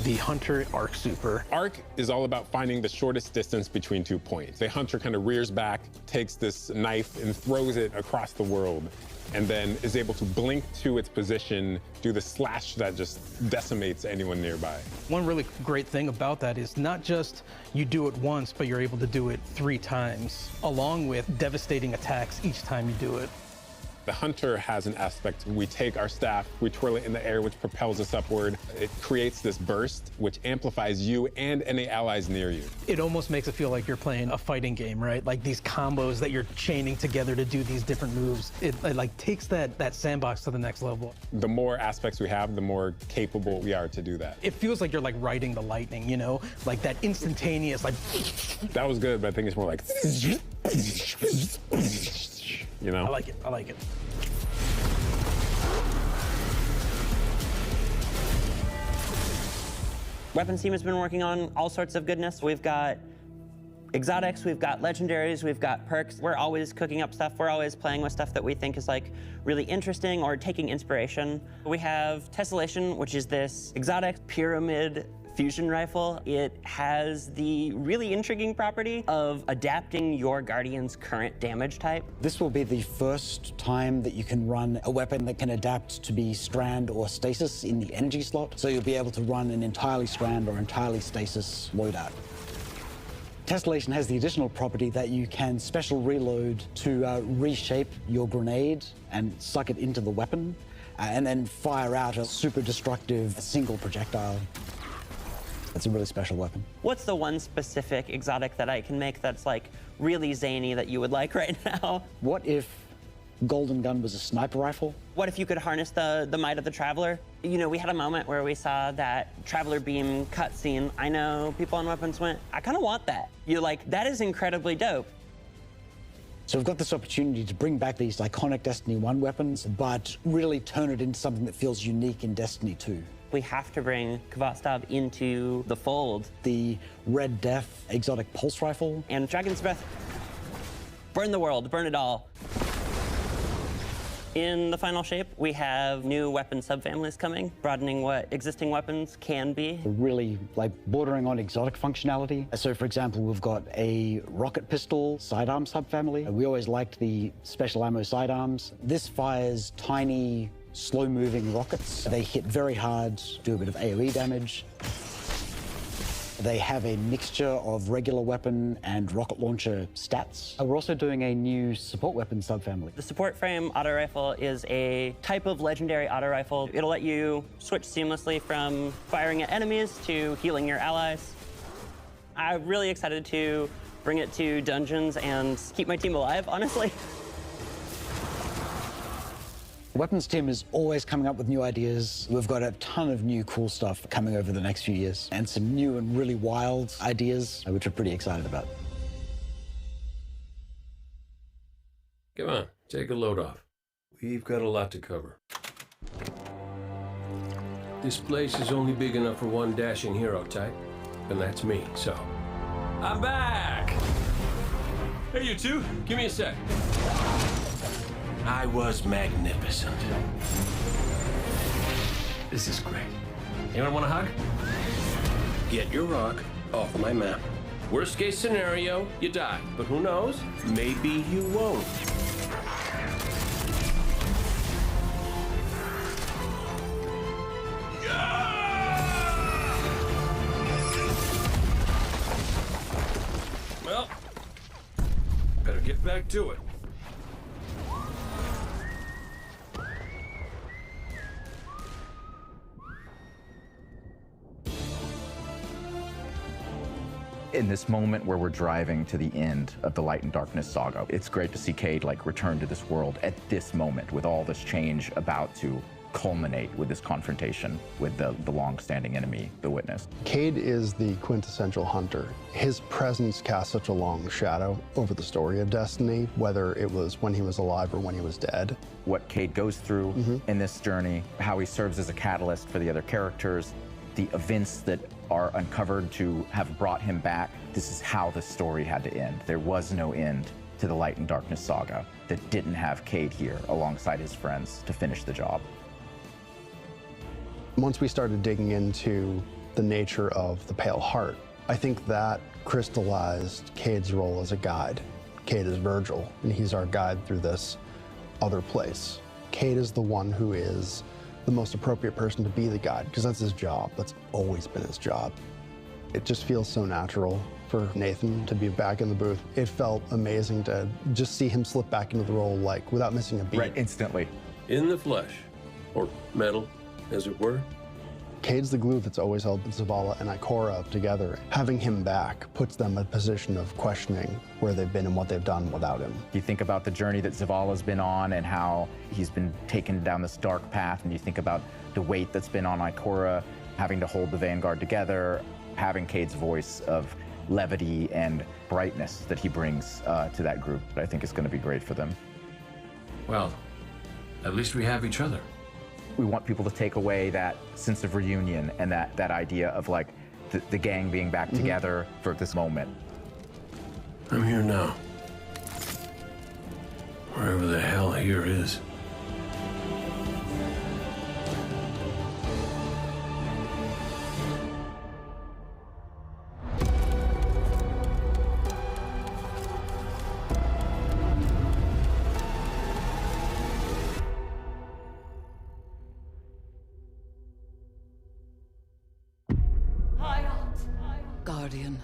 The Hunter Arc Super. Arc is all about finding the shortest distance between 2 points. The Hunter kind of rears back, takes this knife and throws it across the world, and then is able to blink to its position, do the slash that just decimates anyone nearby. One really great thing about that is not just you do it once, but you're able to do it 3 times, along with devastating attacks each time you do it. The Hunter has an aspect. We take our staff, we twirl it in the air, which propels us upward. It creates this burst, which amplifies you and any allies near you. It almost makes it feel like you're playing a fighting game, right? Like these combos that you're chaining together to do these different moves. It like takes that sandbox to the next level. The more aspects we have, the more capable we are to do that. It feels like you're like riding the lightning, you know? Like that instantaneous, like... That was good, but I think it's more like... You know? I like it, I like it. Weapons team has been working on all sorts of goodness. We've got exotics, we've got legendaries, we've got perks. We're always cooking up stuff. We're always playing with stuff that we think is like really interesting or taking inspiration. We have Tessellation, which is this exotic pyramid fusion rifle. It has the really intriguing property of adapting your Guardian's current damage type. This will be the first time that you can run a weapon that can adapt to be strand or stasis in the energy slot. So you'll be able to run an entirely strand or entirely stasis loadout. Tessellation has the additional property that you can special reload to reshape your grenade and suck it into the weapon, and then fire out a super destructive single projectile. It's a really special weapon. What's the one specific exotic that I can make that's like really zany that you would like right now? What if Golden Gun was a sniper rifle? What if you could harness the might of the Traveler? You know, we had a moment where we saw that Traveler beam cutscene. I know people on Weapons went, I kind of want that. You're like, that is incredibly dope. So we've got this opportunity to bring back these iconic Destiny 1 weapons, but really turn it into something that feels unique in Destiny 2. We have to bring Kvotstov into the fold. The Red Death exotic pulse rifle. And Dragon's Breath. Burn the world, burn it all. In the final shape, we have new weapon subfamilies coming, broadening what existing weapons can be. Really like bordering on exotic functionality. So for example, we've got a rocket pistol sidearm subfamily. We always liked the special ammo sidearms. This fires tiny, slow-moving rockets. They hit very hard, do a bit of AoE damage. They have a mixture of regular weapon and rocket launcher stats. We're also doing a new support weapon subfamily. The support frame auto rifle is a type of legendary auto rifle. It'll let you switch seamlessly from firing at enemies to healing your allies. I'm really excited to bring it to dungeons and keep my team alive, honestly. Weapons team is always coming up with new ideas. We've got a ton of new cool stuff coming over the next few years, and some new and really wild ideas, which we're pretty excited about. Come on, take a load off. We've got a lot to cover. This place is only big enough for one dashing hero type, and that's me, so. I'm back! Hey, you two, give me a sec. I was magnificent. This is great. Anyone want a hug? Get your rock off my map. Worst case scenario, you die. But who knows? Maybe you won't. Well, better get back to it. In this moment where we're driving to the end of the Light and Darkness saga, it's great to see Cade like return to this world at this moment with all this change about to culminate with this confrontation with the long-standing enemy, the Witness. Cade is the quintessential hunter. His presence casts such a long shadow over the story of Destiny, whether it was when he was alive or when he was dead. What Cade goes through in this journey, how he serves as a catalyst for the other characters, the events that are uncovered to have brought him back. This is how the story had to end. There was no end to the Light and Darkness saga that didn't have Cade here alongside his friends to finish the job. Once we started digging into the nature of the Pale Heart, I think that crystallized Cade's role as a guide. Cade is Virgil, and he's our guide through this other place. Cade is the one who is the most appropriate person to be the guide, because that's his job. That's always been his job. It just feels so natural for Nathan to be back in the booth. It felt amazing to just see him slip back into the role, like, without missing a beat. Right, instantly. In the flesh, or metal, as it were. Cade's the glue that's always held Zavala and Ikora together. Having him back puts them in a position of questioning where they've been and what they've done without him. You think about the journey that Zavala's been on and how he's been taken down this dark path, and you think about the weight that's been on Ikora, having to hold the Vanguard together, having Cade's voice of levity and brightness that he brings to that group, I think is going to be great for them. Well, at least we have each other. We want people to take away that sense of reunion and that idea of like the gang being back together for this moment. I'm here now. Wherever the hell here is. Guardian,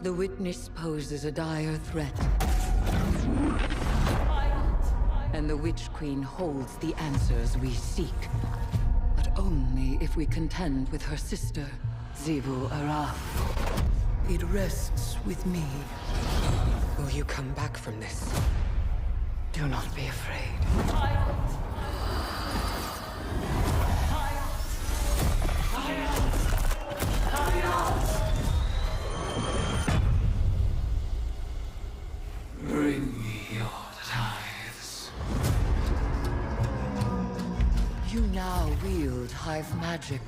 the Witness poses a dire threat. And the Witch Queen holds the answers we seek. But only if we contend with her sister, Xivu Araf. It rests with me. Will you come back from this? Do not be afraid. Bring me your tithes. You now wield Hive magic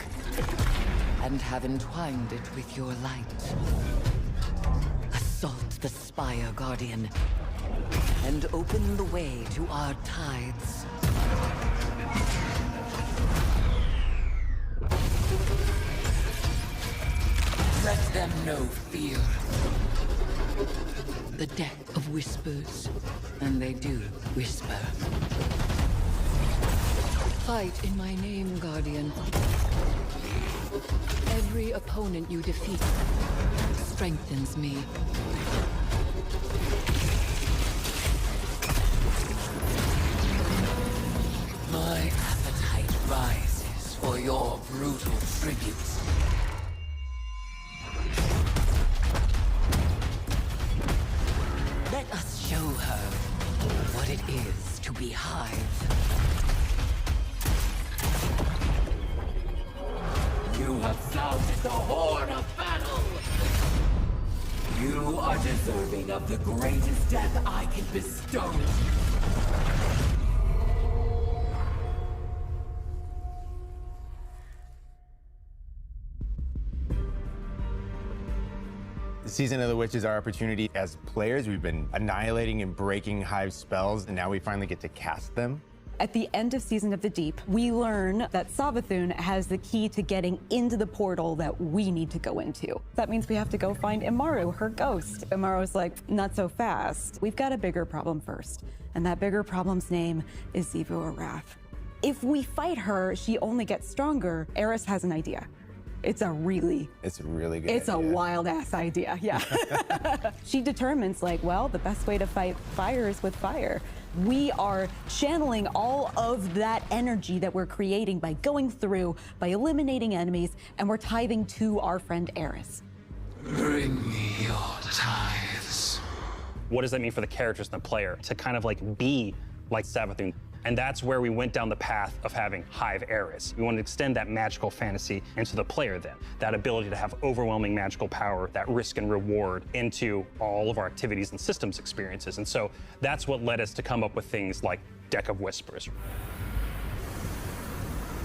and have entwined it with your light. Assault the Spire, Guardian, and open the way to our tides. Let them know fear. The death of whispers, and they do whisper. Fight in my name, Guardian. Every opponent you defeat strengthens me. My appetite rises for your brutal tribute. Let us show her what it is to be Hive. You have sounded the horn of battle! You are deserving of the greatest death I can bestow. The Season of the Witch is our opportunity as players. We've been annihilating and breaking Hive spells, and now we finally get to cast them. At the end of Season of the Deep, we learn that Savathun has the key to getting into the portal that we need to go into. That means we have to go find Imaru, her ghost. Imaru's like, not so fast. We've got a bigger problem first, and that bigger problem's name is Xivu Araf. If we fight her, she only gets stronger. Eris has an idea. It's a really good It's idea. a wild-ass idea, yeah. She determines, like, well, the best way to fight fire is with fire. We are channeling all of that energy that we're creating by going through, by eliminating enemies, and we're tithing to our friend Eris. Bring me your tithes. What does that mean for the characters and the player to kind of like be like Savathun? And that's where we went down the path of having Hive Eris. We wanted to extend that magical fantasy into the player then. That ability to have overwhelming magical power, that risk and reward into all of our activities and systems experiences. And so that's what led us to come up with things like Deck of Whispers.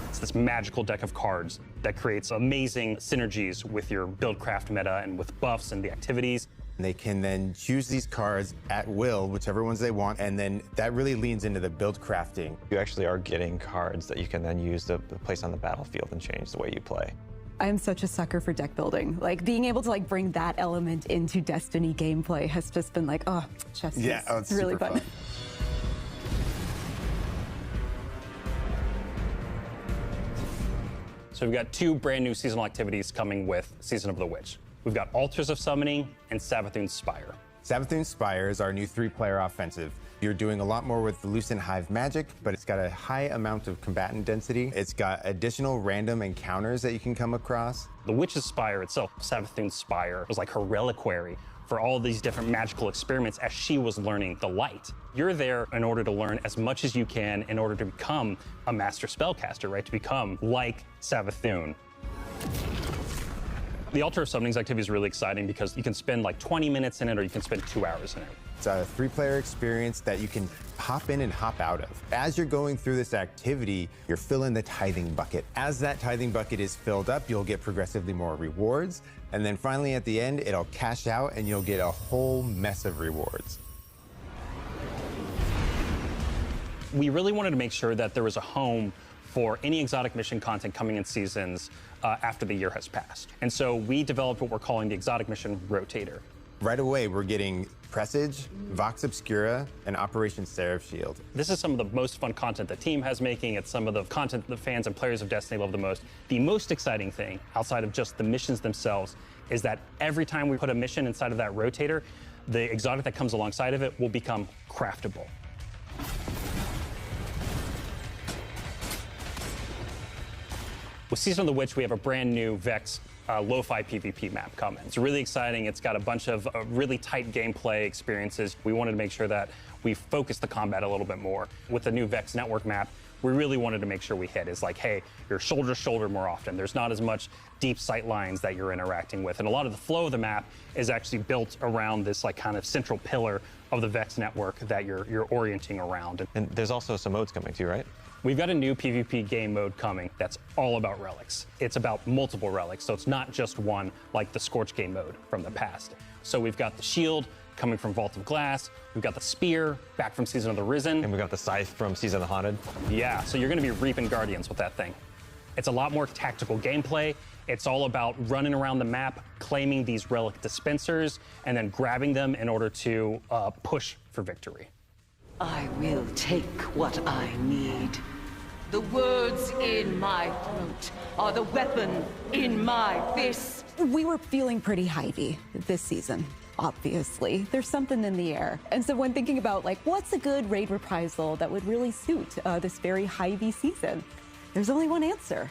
It's this magical deck of cards that creates amazing synergies with your build-craft meta and with buffs and the activities. They can then choose these cards at will, whichever ones they want, and then that really leans into the build crafting. You actually are getting cards that you can then use to place on the battlefield and change the way you play. I'm such a sucker for deck building. Like being able to like bring that element into Destiny gameplay has just been like, oh, chess. Yeah, it's really super fun. So we've got 2 brand new seasonal activities coming with Season of the Witch. We've got Altars of Summoning and Savathun's Spire. Savathun's Spire is our new 3-player offensive. You're doing a lot more with the Lucent Hive magic, but it's got a high amount of combatant density. It's got additional random encounters that you can come across. The Witch's Spire itself, Savathun's Spire, was like her reliquary for all these different magical experiments as she was learning the light. You're there in order to learn as much as you can in order to become a master spellcaster, right? To become like Savathun. The Altar of Summonings activity is really exciting because you can spend like 20 minutes in it or you can spend 2 hours in it. It's a 3-player experience that you can hop in and hop out of. As you're going through this activity, you're filling the tithing bucket. As that tithing bucket is filled up, you'll get progressively more rewards. And then finally at the end, it'll cash out and you'll get a whole mess of rewards. We really wanted to make sure that there was a home for any exotic mission content coming in seasons after the year has passed. And so we developed what we're calling the Exotic Mission Rotator. Right away, we're getting Presage, Vox Obscura, and Operation Seraph Shield. This is some of the most fun content the team has making. It's some of the content the fans and players of Destiny love the most. The most exciting thing, outside of just the missions themselves, is that every time we put a mission inside of that rotator, the exotic that comes alongside of it will become craftable. With Season of the Witch, we have a brand new Vex lo-fi PvP map coming. It's really exciting. It's got a bunch of really tight gameplay experiences. We wanted to make sure that we focused the combat a little bit more. With the new Vex network map, we really wanted to make sure we hit is like, hey, you're shoulder to shoulder more often. There's not as much deep sight lines that you're interacting with. And a lot of the flow of the map is actually built around this like kind of central pillar of the Vex network that you're orienting around. And there's also some modes coming too, right? We've got a new PvP game mode coming that's all about relics. It's about multiple relics, so it's not just one like the Scorch game mode from the past. So we've got the shield coming from Vault of Glass, we've got the spear back from Season of the Risen. And we've got the scythe from Season of the Haunted. Yeah, so you're gonna be reaping Guardians with that thing. It's a lot more tactical gameplay. It's all about running around the map, claiming these relic dispensers, and then grabbing them in order to push for victory. I will take what I need. The words in my throat are the weapon in my fist. We were feeling pretty Hivey this season, obviously. There's something in the air. And so when thinking about like, what's a good raid reprisal that would really suit this very Hivey season, there's only one answer.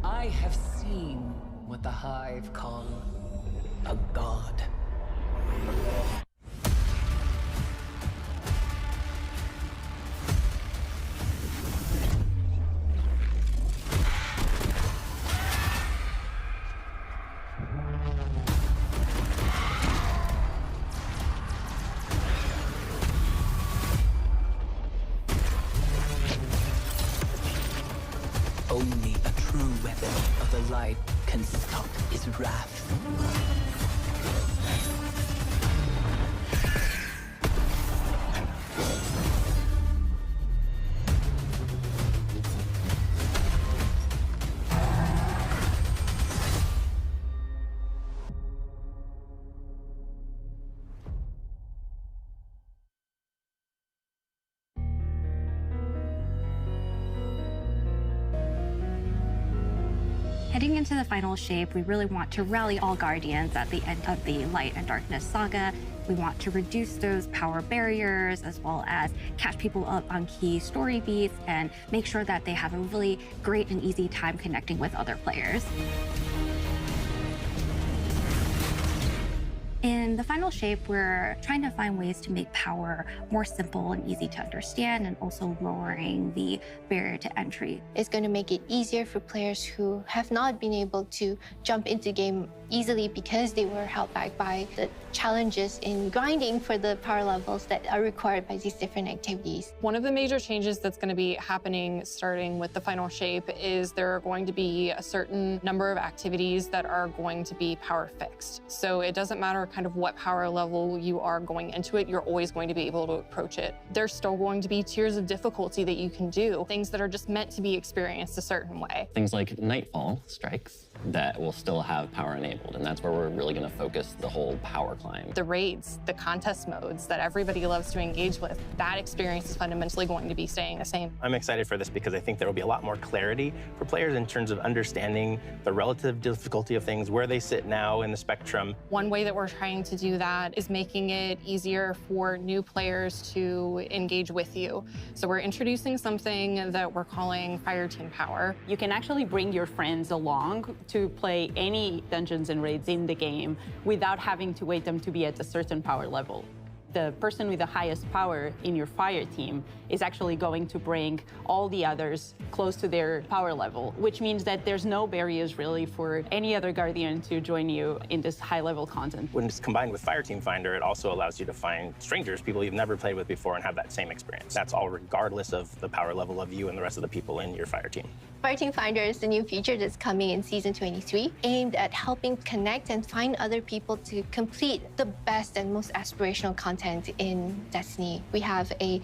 I have seen what the Hive call a god. Only a true weapon of the light can stop his wrath. Heading into the final shape, we really want to rally all Guardians at the end of the Light and Darkness saga. We want to reduce those power barriers, as well as catch people up on key story beats and make sure that they have a really great and easy time connecting with other players. In the final shape, we're trying to find ways to make power more simple and easy to understand, and also lowering the barrier to entry. It's going to make it easier for players who have not been able to jump into game easily because they were held back by the challenges in grinding for the power levels that are required by these different activities. One of the major changes that's going to be happening starting with the final shape is there are going to be a certain number of activities that are going to be power fixed. So it doesn't matter kind of what power level you are going into it, you're always going to be able to approach it. There's still going to be tiers of difficulty that you can do, things that are just meant to be experienced a certain way. Things like Nightfall strikes that will still have power enabled, and that's where we're really going to focus the whole power climb. The raids, the contest modes that everybody loves to engage with, that experience is fundamentally going to be staying the same. I'm excited for this because I think there will be a lot more clarity for players in terms of understanding the relative difficulty of things, where they sit now in the spectrum. One way that we're trying to do that is making it easier for new players to engage with you. So we're introducing something that we're calling Fire Team Power. You can actually bring your friends along to play any dungeons and raids in the game without having to wait them to be at a certain power level. The person with the highest power in your fire team is actually going to bring all the others close to their power level, which means that there's no barriers really for any other Guardian to join you in this high-level content. When it's combined with Fire Team Finder, it also allows you to find strangers, people you've never played with before, and have that same experience. That's all regardless of the power level of you and the rest of the people in your fire team. Fire Team Finder is the new feature that's coming in Season 23, aimed at helping connect and find other people to complete the best and most aspirational content in Destiny. We have a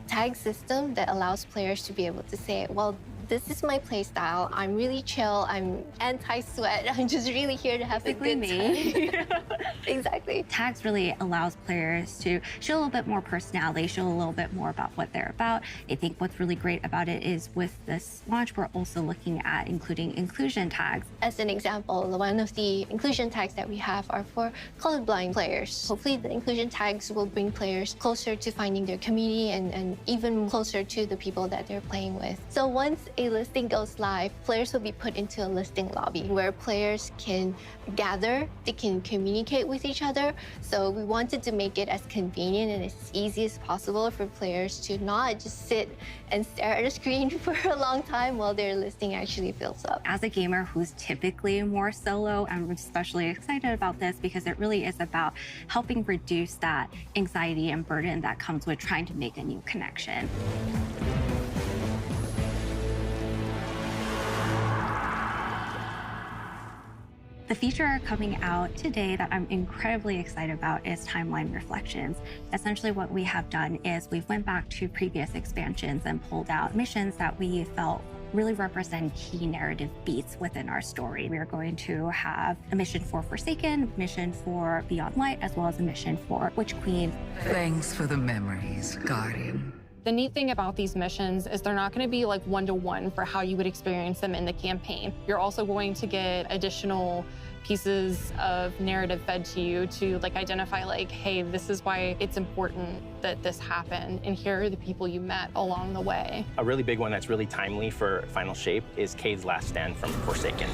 tag system that allows players to be able to say, well, this is my play style. I'm really chill. I'm anti-sweat. I'm just really here to have Basically a good time. Exactly. Tags really allows players to show a little bit more personality, show a little bit more about what they're about. I think what's really great about it is with this launch, we're also looking at including inclusion tags. As an example, one of the inclusion tags that we have are for colorblind players. Hopefully the inclusion tags will bring players closer to finding their community and even closer to the people that they're playing with. So once a listing goes live, players will be put into a listing lobby where players can gather, they can communicate with each other. So we wanted to make it as convenient and as easy as possible for players to not just sit and stare at a screen for a long time while their listing actually fills up. As a gamer who's typically more solo, I'm especially excited about this because it really is about helping reduce that anxiety and burden that comes with trying to make a new connection. The feature coming out today that I'm incredibly excited about is Timeline Reflections. Essentially what we have done is we've went back to previous expansions and pulled out missions that we felt really represent key narrative beats within our story. We are going to have a mission for Forsaken, a mission for Beyond Light, as well as a mission for Witch Queen. Thanks for the memories, Guardian. The neat thing about these missions is they're not going to be like one-to-one for how you would experience them in the campaign. You're also going to get additional pieces of narrative fed to you to like identify like, hey, this is why it's important that this happened, and here are the people you met along the way. A really big one that's really timely for Final Shape is Cade's last stand from Forsaken.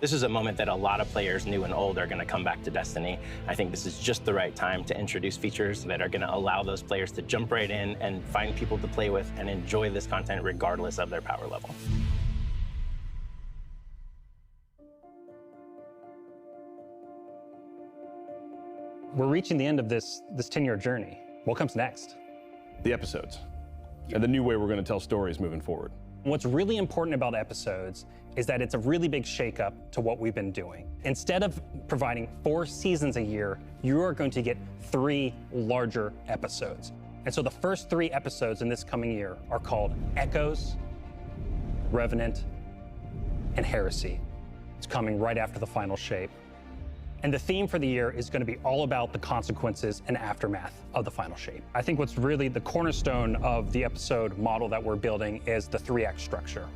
This is a moment that a lot of players, new and old, are going to come back to Destiny. I think this is just the right time to introduce features that are going to allow those players to jump right in and find people to play with and enjoy this content regardless of their power level. We're reaching the end of this 10-year journey. What comes next? The episodes, and the new way we're going to tell stories moving forward. What's really important about episodes is that it's a really big shakeup to what we've been doing. Instead of providing 4 seasons a year, you are going to get 3 larger episodes. And so the first 3 episodes in this coming year are called Echoes, Revenant, and Heresy. It's coming right after the Final Shape. And the theme for the year is going to be all about the consequences and aftermath of the final shape. I think what's really the cornerstone of the episode model that we're building is the 3-act structure.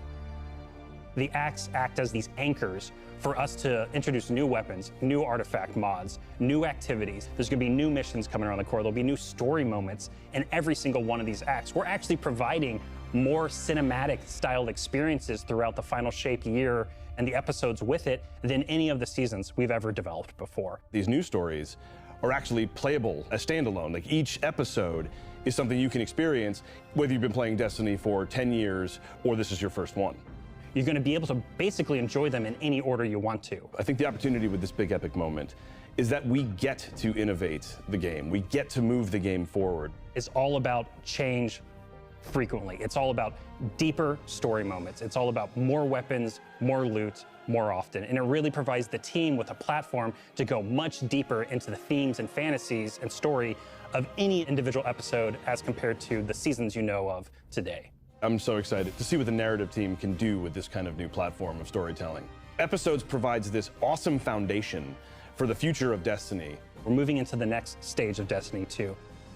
The acts act as these anchors for us to introduce new weapons, new artifact mods, new activities. There's going to be new missions coming around the core. There'll be new story moments in every single one of these acts. We're actually providing more cinematic styled experiences throughout the final shape year and the episodes with it than any of the seasons we've ever developed before. These new stories are actually playable as standalone. Like each episode is something you can experience, whether you've been playing Destiny for 10 years or this is your first one. You're going to be able to basically enjoy them in any order you want to. I think the opportunity with this big epic moment is that we get to innovate the game. We get to move the game forward. It's all about change frequently. It's all about deeper story moments. It's all about more weapons, more loot, more often. And it really provides the team with a platform to go much deeper into the themes and fantasies and story of any individual episode as compared to the seasons you know of today. I'm so excited to see what the narrative team can do with this kind of new platform of storytelling. Episodes provides this awesome foundation for the future of Destiny. We're moving into the next stage of Destiny 2.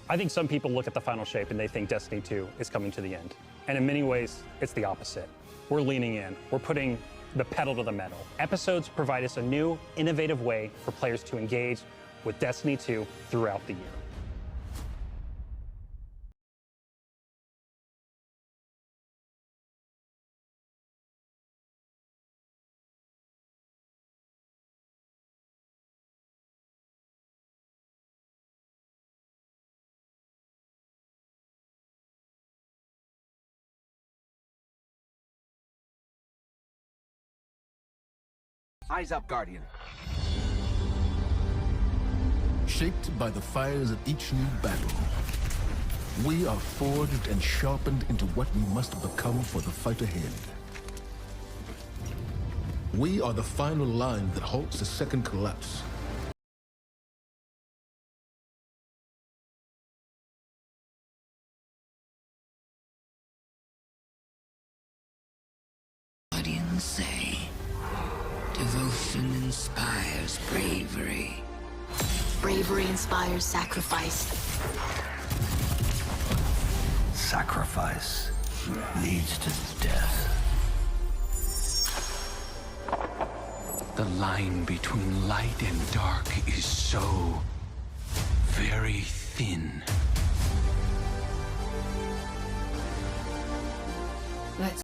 I think some people look at the final shape and they think Destiny 2 is coming to the end. And in many ways, it's the opposite. We're leaning in. We're putting the pedal to the metal. Episodes provide us a new, innovative way for players to engage with Destiny 2 throughout the year. Eyes up, Guardian. Shaped by the fires of each new battle, we are forged and sharpened into what we must become for the fight ahead. We are the final line that halts the second collapse. Guardians say, devotion inspires bravery. Bravery inspires sacrifice. Sacrifice leads to death. The line between light and dark is so very thin. Let's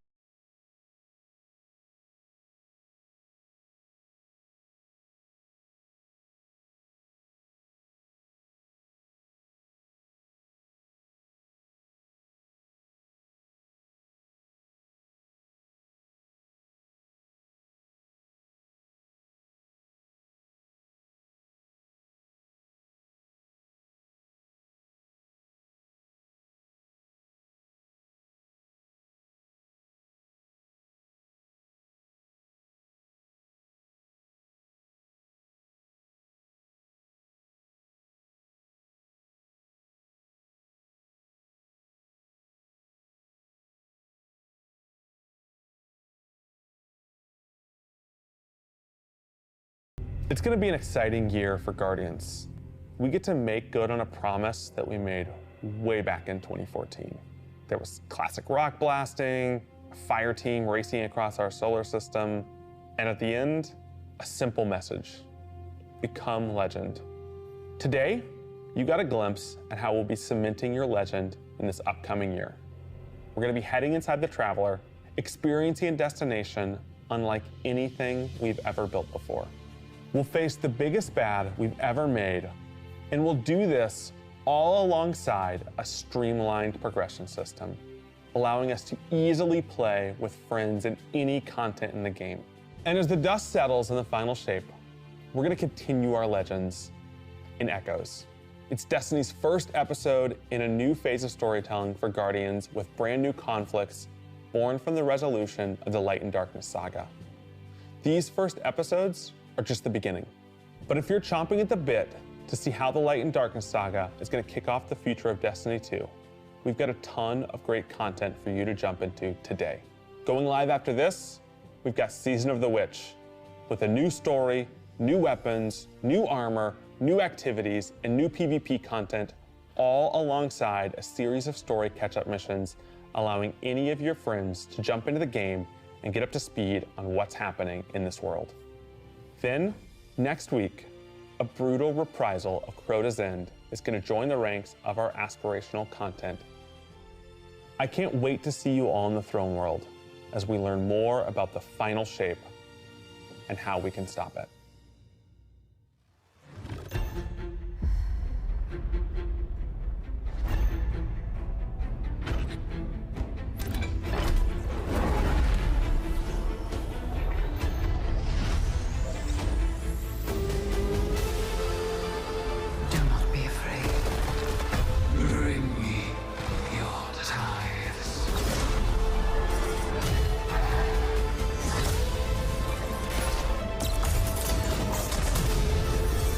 It's going to be an exciting year for Guardians. We get to make good on a promise that we made way back in 2014. There was classic rock blasting, a fire team racing across our solar system, and at the end, a simple message: become legend. Today, you got a glimpse at how we'll be cementing your legend in this upcoming year. We're going to be heading inside the Traveler, experiencing a destination unlike anything we've ever built before. We'll face the biggest bad we've ever made, and we'll do this all alongside a streamlined progression system, allowing us to easily play with friends in any content in the game. And as the dust settles in the final shape, we're going to continue our legends in Echoes. It's Destiny's first episode in a new phase of storytelling for Guardians with brand new conflicts born from the resolution of the Light and Darkness saga. These first episodes are just the beginning. But if you're chomping at the bit to see how the Light and Darkness saga is going to kick off the future of Destiny 2, we've got a ton of great content for you to jump into today. Going live after this, we've got Season of the Witch, with a new story, new weapons, new armor, new activities, and new PvP content, all alongside a series of story catch-up missions, allowing any of your friends to jump into the game and get up to speed on what's happening in this world. Then, next week, a brutal reprisal of Crota's End is going to join the ranks of our aspirational content. I can't wait to see you all in the throne world as we learn more about the final shape and how we can stop it.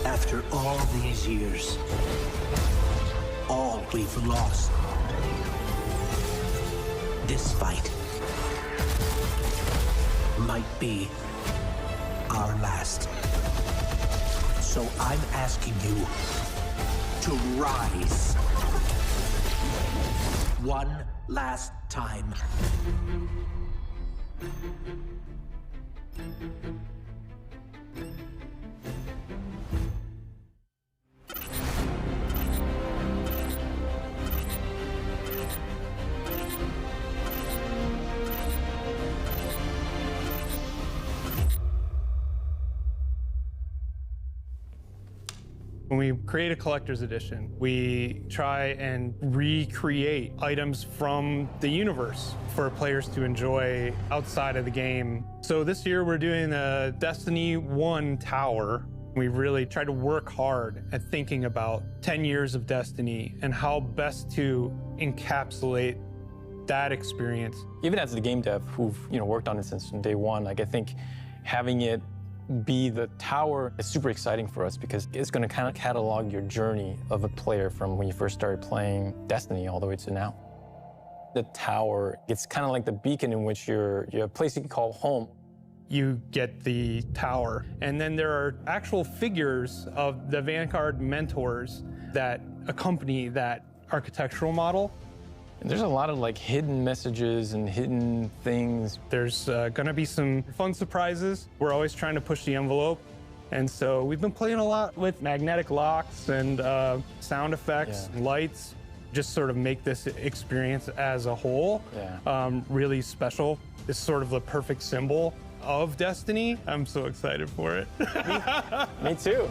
After all these years, all we've lost, this fight might be our last. So I'm asking you to rise one last time. When we create a collector's edition, we try and recreate items from the universe for players to enjoy outside of the game. So this year we're doing a Destiny 1 tower. We really tried to work hard at thinking about 10 years of Destiny and how best to encapsulate that experience. Even as the game dev who've worked on it since day one, I think having it be the tower is super exciting for us because it's going to kind of catalog your journey of a player from when you first started playing Destiny all the way to now. The tower, it's kind of like the beacon in which you have a place you can call home. You get the tower, and then there are actual figures of the Vanguard mentors that accompany that architectural model. And there's a lot of hidden messages and hidden things. There's gonna be some fun surprises. We're always trying to push the envelope. And so we've been playing a lot with magnetic locks and sound effects, and lights, just sort of make this experience as a whole really special. It's sort of the perfect symbol of Destiny. I'm so excited for it. Me too.